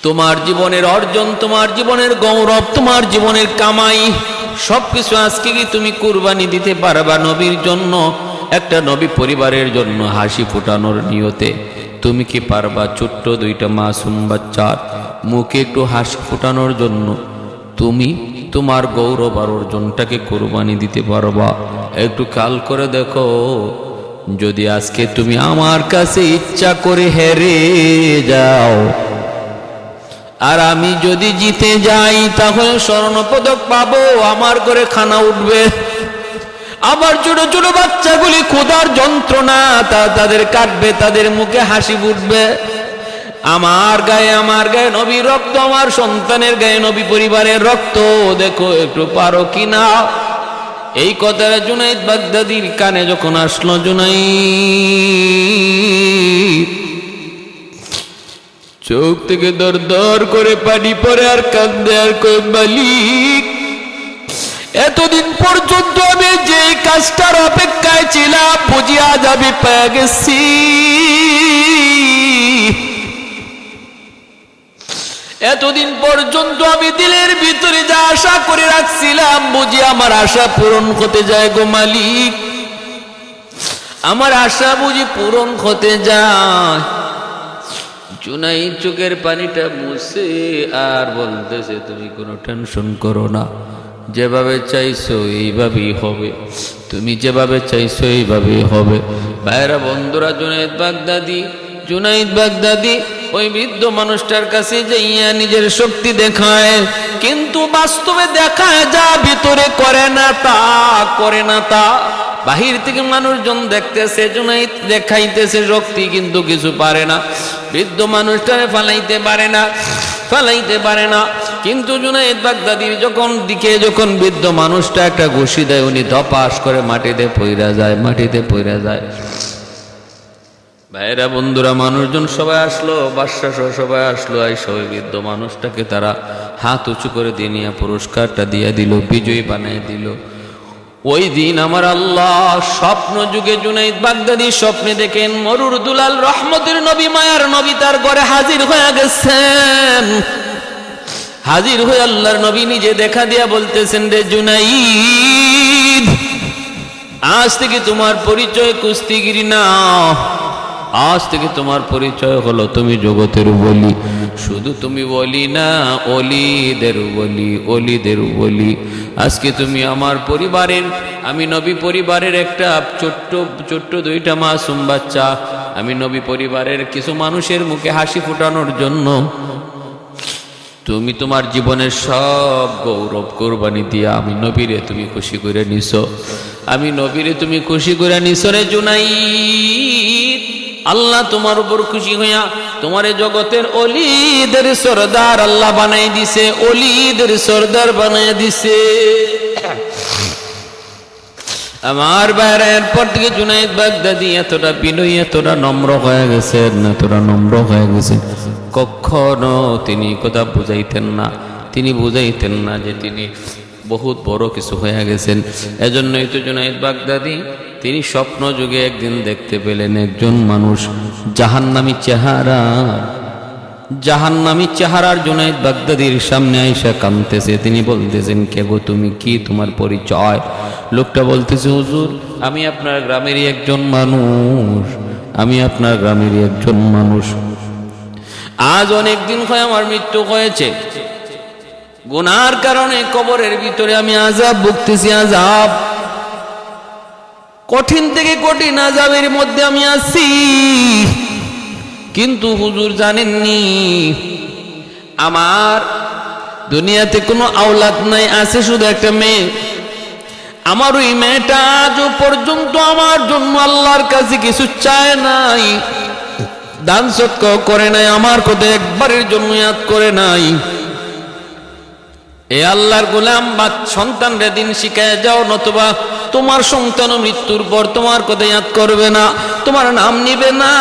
তোমার জীবনের অর্জন, তোমার জীবনের গৌরব, তোমার জীবনের কামাই সবকিছু আজকে কি তুমি কুরবানি দিতে পারবা নবীর জন্য? একটা নবী পরিবারের জন্য হাসি ফোটানোর নিয়তে তুমি কি পারবা ছোট্ট 2টা মাসুম বাচ্চার মুখে একটু হাসি ফোটানোর জন্য তুমি তোমার গৌরব আর অর্জনটাকে কুরবানি দিতে পারবা? একটু খেয়াল করে দেখো, যদি আজকে তুমি আমার কাছে ইচ্ছা করে হেরে যাও আর আমি যদি জিতে যাই তাহলে স্বর্ণ পদক পাবো, আমার করে খানা উঠবে, আমার ছোট ছোট বাচ্চাগুলি ক্ষুধার যন্ত্রণা তাদের কাটবে, তাদের মুখে হাসি ফুটবে। আমার গায়ে নবীর রক্ত, আমার সন্তানের গায়ে নবী পরিবারের রক্ত, দেখো একটু পারো কিনা? এই কথাটা জুনাইদ বাগদাদির কানে যখন আসলো, জুনাইদ চোখ থেকে দর দর করে পানি পড়ে আর কান্দে আর কই, মালিক এতদিন পর্যন্ত আমি যে কাজটার অপেক্ষায় ছিলাম বুঝি আজ আমি পেয়ে গেছি। এতদিন পর্যন্ত আমি দিলের ভিতরে যা আশা করে রাখছিলাম বুঝি আমার আশা পূরণ হতে যায় গো মালিক, আমার আশা বুঝি পূরণ হতে যায়। জুনাইদ চোখের পানিটা মুছে আর বলতেছে, তুমি কোনো টেনশন করো না, যেভাবে চাইছো এইভাবেই হবে, তুমি যেভাবে চাইছো এইভাবেই হবে। ভাইরা বন্ধুরা, জুনাইদ বাগদাদি ওই বৃদ্ধ মানুষটার কাছে যাইয়া নিজের শক্তি দেখায়, কিন্তু বাস্তবে দেখায় যা ভিতরে করে না তা। বাহির থেকে মানুষজন দেখতেছে জুনাইদ দেখাইতেছে শক্তি, কিন্তু কিছু পারে না, বৃদ্ধ মানুষটারে ফালাইতে পারে না। কিন্তু জুনাইদ বাগদাদির যখন বৃদ্ধ মানুষটা একটা ঘুষি দেয়, উনি ধপাস করে মাটিতে পইরা যায়। ভাইরা বন্ধুরা, মানুষজন সবাই আসলো, বাদশা সহ সবাই আসলো, এই সবাই বৃদ্ধ মানুষটাকে তারা হাত উঁচু করে দিয়ে নিয়ে পুরস্কারটা দিয়ে দিল, বিজয়ী বানিয়ে দিল। ওই দিন আমার আল্লাহ স্বপ্ন যুগে জুনাইদ বাগদাদি স্বপ্নে দেখেন মরুর দুলাল রহমতের নবী, মায়ার নবী তার ঘরে হাজির হয়ে গেছেন। হাজির হয়ে আল্লাহর নবী নিজে দেখা দিয়া বলতেছেন, রে জুনাইদ, আজ থেকে তোমার পরিচয় কুস্তিগিরি না, আজ থেকে তোমার পরিচয় হলো তুমি জগতের বলি। শুধু তুমি বলি না, অলিদের বলি। আজকে তুমি আমার পরিবারের, আমি নবী পরিবারের একটা ছোট্ট দুইটা মাসুম বাচ্চা, আমি নবী পরিবারের কিছু মানুষের মুখে হাসি ফোটানোর জন্য তুমি তোমার জীবনের সব গৌরব কোরবানি দিয়া আমি নবীরে তুমি খুশি করে নিছো, রে জুনাইদ। আল্লাহ তোমার উপর খুশি হইয়া তোমার জগতের অলিদের সরদার আল্লাহ বানাই দিছে, আমার বাইরে। এরপর থেকে জুনাইদ বাগদাদি এতটা বিনয়ী, এতটা নম্র হয়ে গেছেন, কখনো তিনি কথা বুঝাইতেন না যে তিনি বহুত বড় কিছু হয়ে গেছেন। এজন্যই তো জুনাইদ বাগদাদি তিনি স্বপ্ন যুগে একদিন দেখতে পেলেন একজন মানুষ জাহান্নামী চেহারার জুনাইদ বাগদাদির সামনে আইসা কাঁদতেছে। তিনি বলতেছেন, কে গো তুমি, কি তোমার পরিচয়? লোকটা বলতেছে, হুজুর, আমি আপনার গ্রামেরই একজন মানুষ, আজ অনেক দিন হয় আমার মৃত্যু হয়েছে, গুনার কারণে কবরের ভিতরে আমি আযাব ভুগতেছি, কঠিন থেকে কঠিন আযাবের মধ্যে আমি আছি। কিন্তু হুজুর জানেননি, আমার দুনিয়াতে কোনো আওলাদ নাই, আছে শুধু একটা মেয়ে। আমার ওই মেয়েটা আজও পর্যন্ত আমার জন্য আল্লাহর কাছে কিছু চায় নাই, দান সদকা করে নাই, আমার কথা একবারের জন্য ইয়াদ করে নাই। এ আল্লাহর গোলাম বা সন্তানরে দিন শিখায় যাও, নতুবা তোমার সন্তান মৃত্যুর পর তোমার কথা ইয়াদ করবে না, তোমার নাম নিবে না,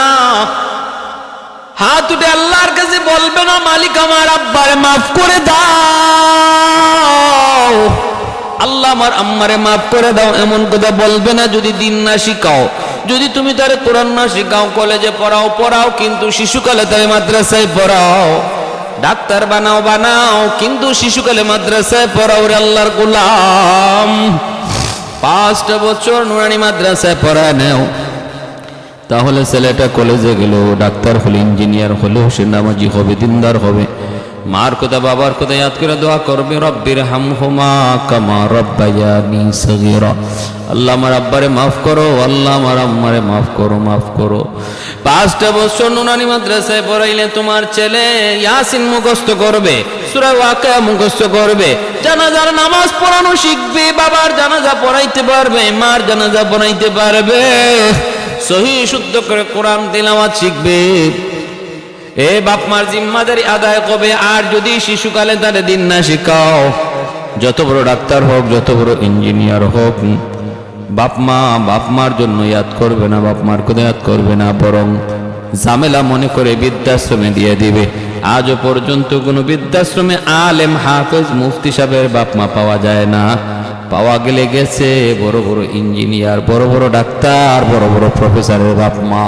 হাত উঠে আল্লাহর কাছে বলবে না, মালিক আমার আব্বারে মাফ করে দাও, আল্লাহ আমার আম্মারে মাফ করে দাও, এমন কথা বলবে না যদি দিন না শিখাও। যদি তুমি তারে কোরআন না শিখাও, কলেজে পড়াও, কিন্তু শিশুকালে তারে মাদ্রাসায় পড়াও, ডাক্তার বানাও, কিন্তু শিশুকালে মাদ্রাসায় পড়াও। রে আল্লাহর গোলাম, 5টা বছর নুরানি মাদ্রাসায় পড়া নেও, তাহলে ছেলেটা কলেজে গেল, ডাক্তার হলে, ইঞ্জিনিয়ার হলে, সে নামাজি হবে, দিনদার হবে। মার কথা বাবার কথা ইয়াদ করে দোয়া করবে, রব্বির হামহুমা কামা রব্বায়ানি সগীরা। আল্লাহ আমার আব্বারে মাফ করো, আল্লাহ আমার আম্মারে মাফ করো। 5টা বছর নুরানি মাদ্রাসায় পড়াইলে তোমার ছেলে ইয়াসিন মুখস্থ করবে, সূরা ওয়াকিয়া মুখস্থ করবে, জানাজার নামাজ পড়ানো শিখবে, বাবার জানাজা পড়াইতে পারবে, মার জানাজা পড়াইতে পারবে, সহি শুদ্ধ করে কোরআন তিলাওয়াত শিখবে। এ বাপ মার জিম্মাদারি আদায় করবে। আর যদি শিশুকালে তারে দিন না শিখাও, যত বড় ডাক্তার হোক, যত বড় ইঞ্জিনিয়ার হোক, বাপ মার জন্য ইয়াদ করবে না, বাপ মার কথা ইয়াদ করবে না, বরং ঝামেলা মনে করে বৃদ্ধাশ্রমে দিয়ে দিবে। আজও পর্যন্ত কোনো বৃদ্ধাশ্রমে আলেম, হাফেজ, মুফতি সাহেবের বাপ মা পাওয়া যায় না। পাওয়া গেলে গেছে বড় বড় ইঞ্জিনিয়ার, বড় বড় ডাক্তার, বড় বড় প্রফেসরের বাপ মা।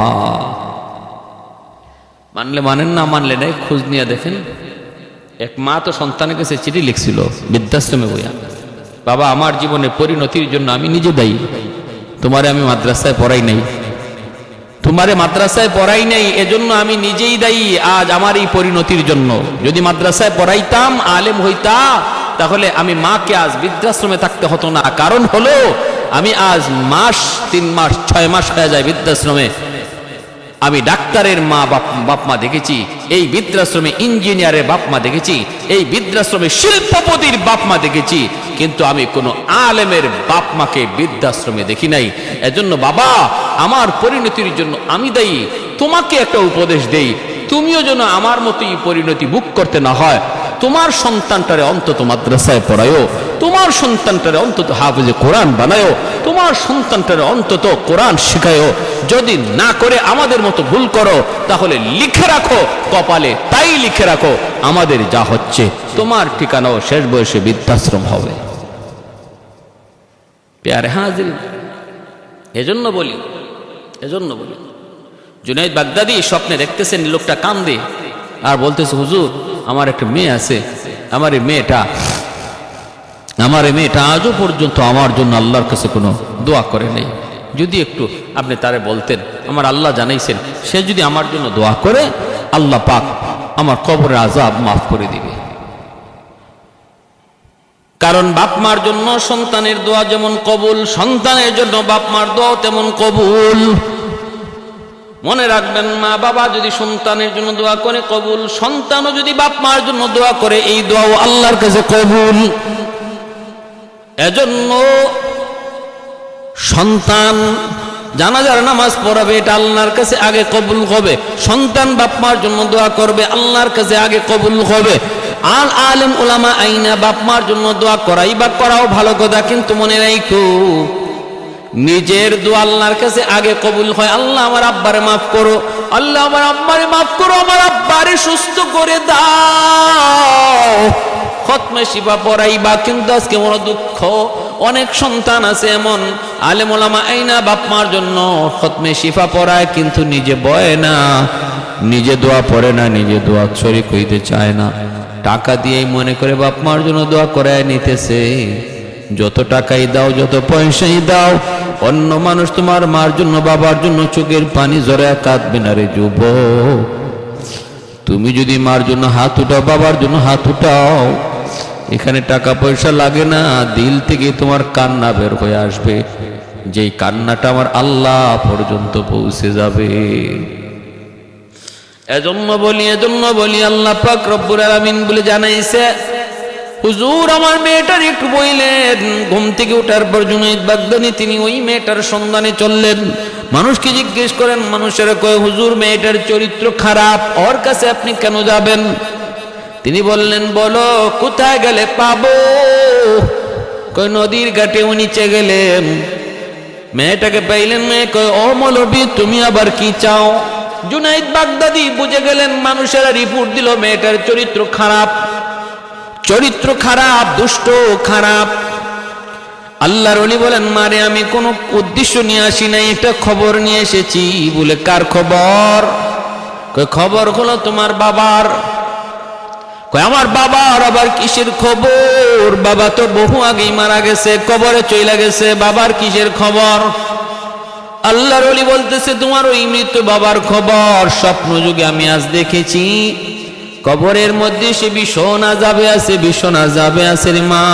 মানলে মানেন, না মানলে নাই, খোঁজ নিয়ে দেখেন। এক মা তো সন্তানের কাছে চিঠি লিখছিল বৃদ্ধাশ্রমে বইয়া, বাবা আমার জীবনের পরিণতির জন্য আমি নিজে দায়ী, তোমারে আমি মাদ্রাসায় পড়াই নাই, তোমারে মাদ্রাসায় পড়াই নাই, এজন্য আমি নিজেই দায়ী আজ আমার এই পরিণতির জন্য। যদি মাদ্রাসায় পড়াইতাম, আলেম হইতা, তাহলে আমি মাকে আজ বৃদ্ধাশ্রমে থাকতে হতো না। কারণ হলো আমি আজ 3 মাস 6 মাস হয়ে যায় বৃদ্ধাশ্রমে। আমি ডাক্তারের মা বাপ মা দেখেছি, এই বৃদ্ধাশ্রমে ইঞ্জিনিয়ারের বাপ মা দেখেছি, এই বৃদ্ধাশ্রমে শিল্পপতির বাপ মা দেখেছি, কিন্তু আমি কোনো আলেমের বাপ মাকে বৃদ্ধাশ্রমে দেখি নাই। এজন্য বাবা, আমার পরিণতির জন্য আমি দায়ী। তোমাকে একটা উপদেশ দেই, তুমিও যেন আমার মতোই পরিণতি ভোগ করতে না হয়। তোমার সন্তানটারে অন্তত মাদ্রাসায় পড়ায়ও, তোমার সন্তানটারে অন্তত হাফেজে কোরআন বানায়ও, তোমার সন্তানটারে অন্তত কোরআন শিখায়ও। যদি না করে আমাদের মতো ভুল করো, তাহলে লিখে রাখো কপালে, তাই লিখে রাখো আমাদের যা হচ্ছে তোমার ঠিকানাও শেষ বয়সে বৃদ্ধাশ্রম হবে। প্যারে হাজির, এজন্য বলি জুনাইদ বাগদাদি স্বপ্নে দেখতেছেন লোকটা কান্দে আর বলতেছে, হুজুর আমার একটা মেয়ে আছে, আমার এই মেয়েটা আজও পর্যন্ত আমার জন্য আল্লাহর কাছে কোনো দোয়া করে নেই। যদি একটু আপনি তারে বলতেন, আমার আল্লাহ জানাইছেন সে যদি আমার জন্য দোয়া করে, আল্লাহ পাক আমার কবরের আযাব মাফ করে দিবে। কারণ বাপ মার জন্য সন্তানের দোয়া যেমন কবুল, সন্তানের জন্য বাপ মার দোয়াও তেমন কবুল। মনে রাখবেন, মা বাবা যদি সন্তানের জন্য দোয়া করে কবুল, সন্তানও যদি বাপ মার জন্য দোয়া করে এই দোয়াও আল্লাহর কাছে কবুল। এজন্য সন্তান জানাজার নামাজ পড়াবে, এটা আল্লাহর কাছে আগে কবুল হবে। সন্তান বাপ মার জন্য দোয়া করবে, আল্লাহর কাছে আগে কবুল হবে। আর আলেম ওলামা আইনা বাপ মার জন্য দোয়া করাই বা করাও ভালো কথা, কিন্তু মনে রাখো নিজের দোয়া আল্লাহর কাছে আগে কবুল হয়। আল্লাহ আমার আব্বারে মাফ করো, আল্লাহ আমার আব্বারে মাফ করো, আমার আব্বারে সুস্থ করে দাও, খতমে শিফা পড়াইবা। কিন্তু আজকে বড় দুঃখ, অনেক সন্তান আছে এমন আলেম ওলামা আইনা বাপ মার জন্য খতমে শিফা পড়ায়, কিন্তু নিজে বয় না, নিজে দোয়া পড়ে না, নিজে দোয়া শরীক হইতে চায় না। টাকা দিয়েই মনে করে বাপ মার জন্য দোয়া করায় নিতেছে। যত টাকাই দাও, যত পয়সাই দাও, অন্য মানুষ তোমার মার জন্য বাবার জন্য চোখের পানি জড়ে কাঁদবে না রে যুবক। তুমি যদি মার জন্য হাত উঠাও, বাবার জন্য হাত উঠাও, এখানে টাকা পয়সা লাগে না, দিল থেকে তোমার কান্না বের হয়ে আসবে, যেই কান্নাটা আমার আল্লাহ পর্যন্ত পৌঁছে যাবে। এজন্য বলি আল্লাহ পাক রব্বুল আলামিন বলে জানাইছে, হুজুর আমার মেয়েটার একটু বইলেন। ঘুম থেকে ওঠার পর জুনাইদ বাগদাদি তিনি ওই মেয়েটার সন্ধানে চললেন। মানুষকে জিজ্ঞেস করেন, মানুষেরা কয় হুজুর মেয়েটার চরিত্র খারাপ, ওর কাছে আপনি কেন যাবেন? তিনি বললেন, বলো কোথায় গেলে পাবো? কয় নদীর ঘাটে নিচে গেলেন। মেয়েটাকে পাইলেন, মেয়ে কয় ও মৌলবী তুমি আবার কি চাও? জুনাইদ বাগদাদি বুঝে গেলেন, মানুষেরা রিপোর্ট দিল মেয়েটার চরিত্র খারাপ, দুষ্ট খারাপ। আল্লাহর ওলি বলেন, মারে আমি কোনো উদ্দেশ্য নিয়ে আসি নাই, একটা খবর নিয়ে এসেছি। বলে কার খবর? কয় খবর হলো তোমার বাবার। কয় আমার বাবার আবার কিসের খবর? বাবা তো বহু আগেই মারা গেছে, কবরে চইলা গেছে, বাবার কিসের খবর? আল্লাহর ওলি বলতেছে, তোমার ওই মৃত বাবার খবর স্বপ্ন যুগে আমি আজ দেখেছি। কবরের মধ্যে সে ভীষণ আযাবে আছে রে মা।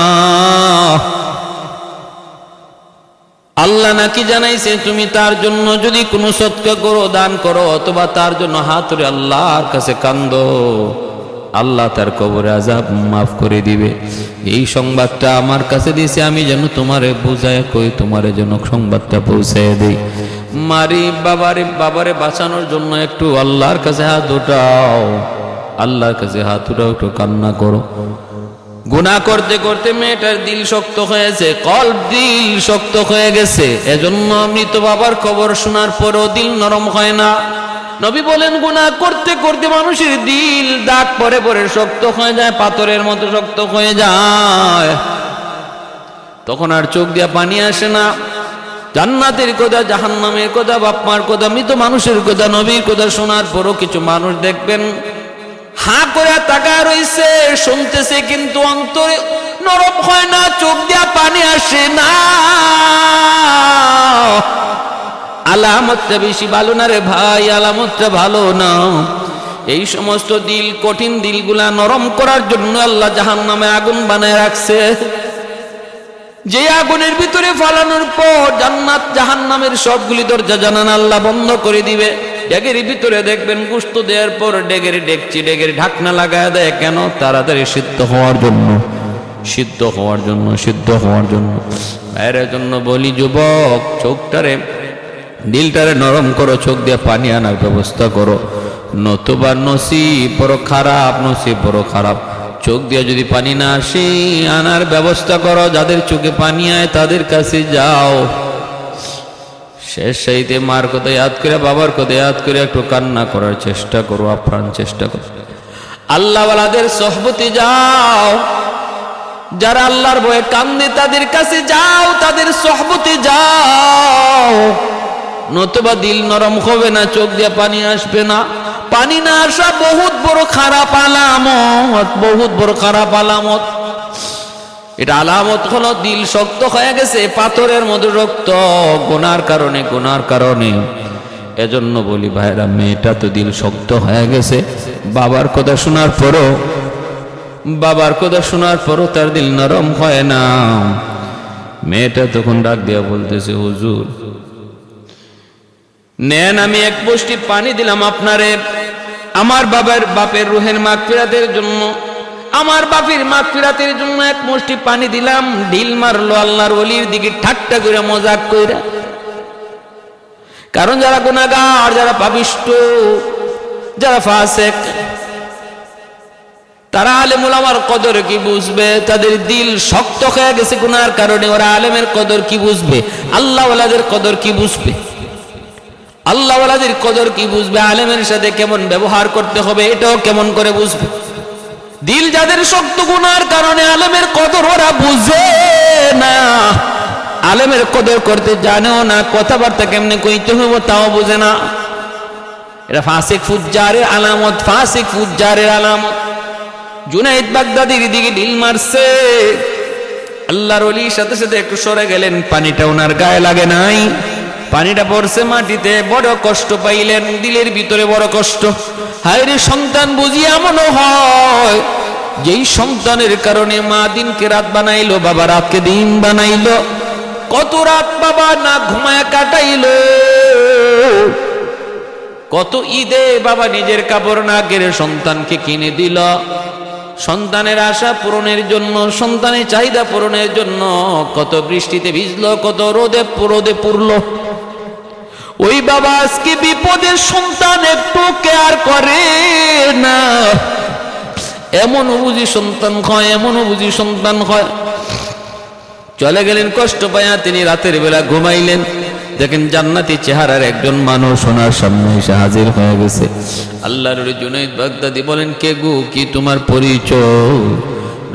আল্লাহ নাকি জানাইছে, তুমি তার জন্য যদি কোনো সদকা করো, দান করো, অথবা তার জন্য হাত ধরে আল্লাহর কাছে কান্দো, আল্লাহ তার কবরে আযাব মাফ করে দিবে। এই সংবাদটা আমার কাছে দিয়েছে, আমি যেন তোমারে বুঝায় কই, তোমারে যেন সংবাদটা পৌঁছায় দেই। মারি বাবারে বাঁচানোর জন্য একটু আল্লাহর কাছে হাত উঠাও, আল্লাহর কাছে হাত উঠাও, একটু কান্না করো। গুনাহ করতে করতে মেয়েটার দিল শক্ত হয়েছে, দিল শক্ত হয়ে গেছে। এজন্য মৃত বাবার খবর শোনার পরও দিল নরম হয় না। নবী বলেন, গুনাহ করতে করতে মানুষের দিল দাগ পরে পরে শক্ত হয়ে যায়, পাথরের মতো শক্ত হয়ে যায়। তখন আর চোখ দিয়া পানি আসে না। জান্নাতের কথা, জাহান্নামের কথা, বাপমার কথা, মৃত মানুষের কথা, নবীর কথা শোনার পরও কিছু মানুষ দেখবেন হাঁ করে তাকায় রইছে, শুনতেছে, কিন্তু অন্তরে নরম হয় না, চোখ দিয়া পানি আসে না। আলামতটা বেশি ভালো না রে ভাই, আলামতটা ভালো না। এই সমস্ত দিল, কঠিন দিলগুলা নরম করার জন্য আল্লাহ জাহান্নামে আগুন বানায় রাখছে। যে আগুনের ভিতরে ফালানোর পর জান্নাত জাহান্নামের সবগুলি দরজা জানালা আল্লাহ বন্ধ করে দিবে। ডেগের ভিতরে দেখবেন গোশত দেওয়ার পর ডেগের ডেকচি, ডেগের ঢাকনা লাগায় দেয়। কেন? তাড়াতাড়ি সিদ্ধ হওয়ার জন্য, সিদ্ধ হওয়ার জন্য, সিদ্ধ হওয়ার জন্য। এর জন্য বলি যুবক, চোখটারে, দিলটারে নরম করো, চোখ দিয়ে পানি আনার ব্যবস্থা করো, নতুবা নসিব বড় খারাপ, নসিব বড় খারাপ। চোখ দিয়ে যদি পানি না আসে, আনার ব্যবস্থা করো। যাদের চোখে পানি আয় তাদের কাছে যাও। শেষ সাইতে মার কথা ইয়াদ করে, বাবার কথা ইয়াদ করে একটু কান্না করার চেষ্টা করো, আপ্রাণ চেষ্টা করো। আল্লাহওয়ালাদের সোহবতে যাও। যারা আল্লাহর ভয়ে কান্দে তাদের কাছে যাও, তাদের সোহবতে যাও। নতুবা দিল নরম হবে না, চোখ দিয়ে পানি আসবে না। পানি না আসা বহুত বড় খারাপ আলামত, বহুত বড় খারাপ আলামত। এটা আলামত হলো দিল শক্ত হয়ে গেছে, পাথরের মধ্যে রক্ত, গুনার কারণে, গুনার কারণে। এজন্য বলি ভাইরা, মেয়েটা তো দিল শক্ত হয়ে গেছে, বাবার কথা শোনার পরও, বাবার কথা শোনার পরও তার দিল নরম হয় না। মেয়েটা তখন ডাক দিয়া বলতেছে, হুজুর নেন, আমি এক বষ্টি পানি দিলাম আপনারে, আমার বাপের রুহের মাগফিরাতের জন্য, আমার বাপের মাগফিরাতের জন্য এক মুষ্টি পানি দিলাম। ঢিল মারলো আল্লাহর ওলির দিকে ঠাট্টা করে, মজাক কইরা। কারণ যারা গুনাহগার, যারা পাপিষ্ট, যারা ফাসিক, তারা আলেম ওলামার কদর কি বুঝবে? তাদের দিল শক্ত হয়ে গেছে গুনার কারণে। ওরা আলেমের কদর কি বুঝবে? আল্লাহওয়ালাদের কদর কি বুঝবে? আল্লাহওয়ালাদের কদর কি বুঝবে? আলেমের সাথে কেমন ব্যবহার করতে হবে এটাও কেমন করে বুঝবে? দিল যাদের শক্ত, গুনার কারণে আলেমের কদর ওরা বুঝে না, আলেমের কদর করতে জানেও না, কথাবার্তা কেমনে কইতে হইব তাও বুঝে না। এটা ফাসিক ফুজ্জারের আলামত, ফাসিক ফুজ্জারের আলামত। জুনাইদ বাগদাদির দিকে ঢিল মারছে, আল্লাহর ওলির সাথে সাথে একটু সরে গেলেন, পানিটা ওনার গায়ে লাগে নাই, পানিটা পড়ছে মাটিতে, বড় কষ্ট পাইলেন, দিলের ভিতরে বড় কষ্ট। হায় রে, সন্তান বুঝি এমনও হয়, যেই সন্তানের কারণে মা দিনকে রাত বানাইলো, বাবা রাতকে দিন বানাইলো। কত রাত বাবা না ঘুমায় কাটাইলো, কত ঈদে বাবা নিজের কাপড় না কেড়ে সন্তানকে কিনে দিল, সন্তানের আশা পূরণের জন্য, সন্তানের চাহিদা পূরণের জন্য কত বৃষ্টিতে ভিজলো, কত রোদে পুরলো। ওই বাবা আজকে বিপদের সন্তান একটু কেয়ার করে না। এমন বুঝি সন্তান হয়, এমন বুঝি সন্তান হয়। চলে গেলেন কষ্ট পায়া, তিনি রাতের বেলা ঘুমাইলেন, দেখেন জান্নাতি চেহারার একজন মানুষ ওনার সামনে এসে হাজির হয়ে গেছে। আল্লাহর জুনাইদ বাগদাদি বলেন, কে গো, কি তোমার পরিচয়?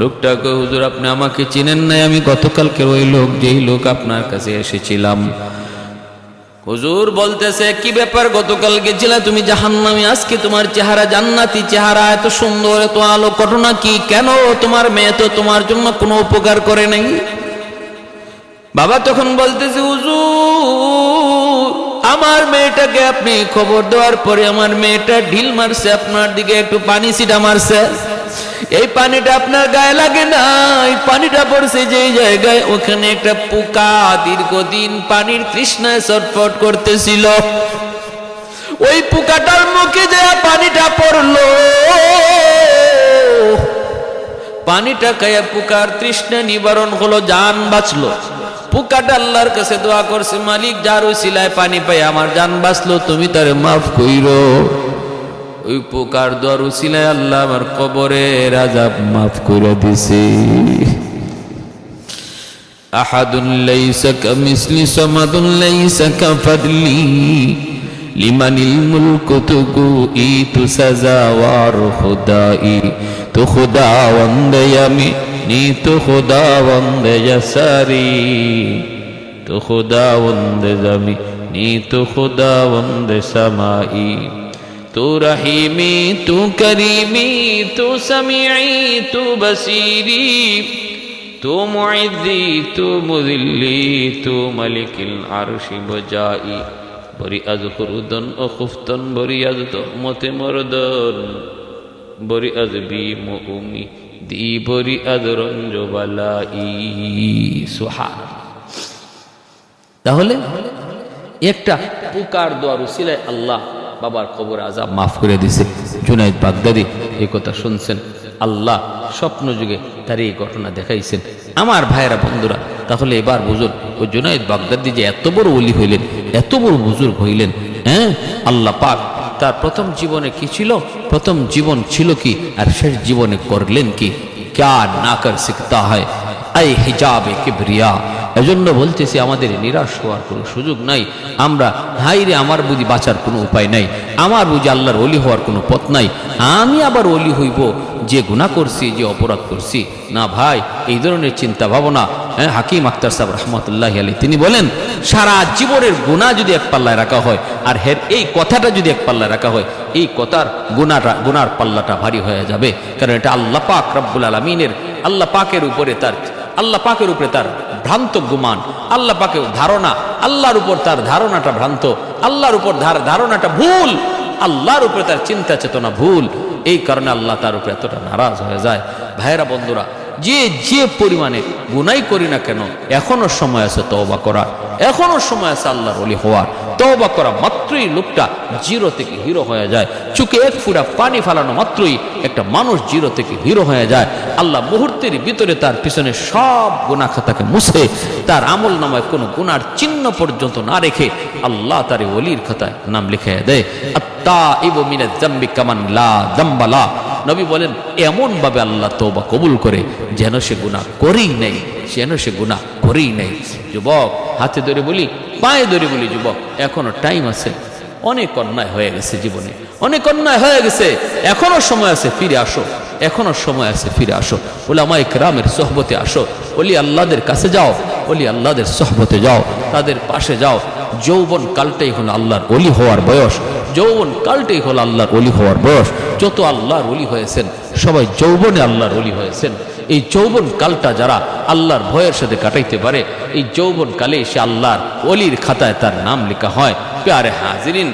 লোকটা কয়, হুজুর আপনি আমাকে চিনেন নাই, আমি গতকালকে ওই লোক, যেই লোক আপনার কাছে এসেছিলাম। হুজুর বলতেছে, কি ব্যাপার, গতকাল গেছিলা তুমি জাহান্নামী, আজকে তোমার চেহারা জান্নাতি চেহারা, এত সুন্দর, এত আলো, ঘটনা কি? কেন? তোমার মেয়ে তো তোমার জন্য কোনো উপকার করে নাই। বাবা তখন বলতেছে, হুজুর আমার মেয়েটাকে আপনি খবর দেওয়ার পরে আমার মেয়েটা ঢিল মারছে, আপনার দিকে একটু পানি ছিটা মারছে, এই পানিটা আপনার গায়ে লাগে না, এই পানিটা পড়ছে যেই জায়গায়, ওখানে একটা পোকা দীর্ঘদিন পানির তৃষ্ণায় ছটফট করতেছিল, ওই পোকাটার মুখে যে পানিটা পড়লো, পানিটা খাইয়া পোকার তৃষ্ণা নিবারণ হলো, জান বাঁচলো। পোকাটা আল্লাহর কাছে দোয়া করছে, মালিক যার উসিলায় পানি পাই আমার জান বাঁচলো, তুমি তারে মাফ কইরো। ওই পোকার দোয়ার উসিলায় আল্লাহ আমার কবরের আযাব মাফ করে দিছে। আহাদুন লাইসা কামিসলি সামাদুন লাইসা কাফাদলি লিমানিল মুলকু তুকুই তু সাজাওয়ার খুদাই তু খুদাওয়ান্দে আমি নি তু খুদাওয়ান্দে ইয়াসারি তু খুদাওয়ান্দে জামি নি তু খুদাওয়ান্দে সামাই তু রহিমি তু করিমি তু সামিঈ তু বসীরি তু মুইজ্জি তু মুযিল্লি তু মালিকিল আরশি বজাই বরি আজ খুরুদন ও খুফতন বরি আজ তহমতে মরদন বরি আজ বিম উমি দি বরি আজ রঞ্জবালাই। সুবহানাল্লাহ। তাহলে একটা পুকার দোয়ার উসিলায় আল্লাহ বাবার কবর আযাব মাফ করে দিছে। জুনায়েদ বাগদাদি এই কথা শুনছেন, আল্লাহ স্বপ্ন যুগে তার এই ঘটনা দেখাইছেন। আমার ভাইয়েরা বন্ধুরা, তাহলে এবার বুঝুন ওই জুনায়েদ বাগদাদি যে এত বড় ওলি হইলেন, এত বড় বুজুর্গ হইলেন, হ্যাঁ, আল্লাহ পাক তার প্রথম জীবনে কি ছিল, প্রথম জীবন ছিল কি, আর শেষ জীবনে করলেন কি, ক্যা না কর শিখতা হয় আই হিজাবে কিবরিয়া। এজন্য বলতেছি আমাদের নিরাশ হওয়ার কোনো সুযোগ নাই। আমরা হাইরে আমার বুঝি বাঁচার কোনো উপায় নাই, আমার বুঝি আল্লাহর ওলি হওয়ার কোনো পথ নাই, আমি আবার ওলি হইব যে গুনাহ করছি, যে অপরাধ করছি। না ভাই, এই ধরনের চিন্তা ভাবনা, হ্যাঁ, হাকিম আখতার সাহেব রহমতুল্লাহি আলাইহি তিনি বলেন সারা জীবনের গুনাহ যদি এক পাল্লায় রাখা হয় আর হের এই কথাটা যদি এক পাল্লায় রাখা হয়, এই কথার গুনার পাল্লাটা ভারী হয়ে যাবে। কারণ এটা আল্লাহ পাক রব্বুল আলামিনের, আল্লাহ পাকের উপরে তার ভ্রান্ত গুমান, আল্লাহ পাকের ধারণা, আল্লাহর উপর তার ধারণাটা ভ্রান্ত, আল্লাহর উপর ধারণাটা ভুল, আল্লাহর উপরে তার চিন্তা চেতনা ভুল। এই কারণে আল্লাহ তার উপরে এতটা নারাজ হয়ে যায়। ভাইরা বন্ধুরা, যে পরিমাণে গুনাই করি না কেন, এখনো সময় আছে তওবা করার, এখনো সময় আছে আল্লাহর ওলি হওয়ার। তওবা করা মাত্রই লোকটা জিরো থেকে হিরো হয়ে যায়। চোখে এক ফোঁটা পানি ফালানো মাত্রই একটা মানুষ জিরো থেকে হিরো হয়ে যায়। আল্লাহ মুহূর্তের ভিতরে তার পিছনে সব গুনাহ খাতাকে মুছে তার আমল নামায় কোনো গুনার চিহ্ন পর্যন্ত না রেখে আল্লাহ তার ওলির খাতায় নাম লিখে দেয়। আত্তাইবু মিনাজ যামবি কামান লা যামবা লা। নবী বলেন এমন ভাবে আল্লাহ তওবা কবুল করে যেন সে গুনাহ করেই নাই, যেন সে গুনাহ করেই নাই। যুবক, হাতে ধরে বলি, পায়ে ধরে বলি, যুবক, এখনো টাইম আছে। অনেক অন্যায় হয়ে গেছে জীবনে, অনেক অন্যায় হয়ে গেছে, এখনো সময় আছে, ফিরে আসো, এখনো সময় আছে, ফিরে আসো। উলামায়ে কেরামের সোহবতে আসো, ওলি আল্লাহদের কাছে যাও, ওলি আল্লাহদের সোহবতে যাও, তাদের পাশে যাও। যৌবন কালটাই হলো আল্লাহর ওলি হওয়ার বয়স, যৌবন কালটাই হলো আল্লাহর ওলি হওয়ার বয়স। যত আল্লাহর ওলি হয়েছেন সবাই যৌবনে আল্লাহর ওলি হয়েছেন। এই যৌবন কালটা যারা আল্লাহর ভয়ের সাথে কাটাইতে পারে, এই যৌবন কালে সে আল্লাহর ওলির খাতায় তার নাম লেখা হয়। প্যারে হাজিরিন,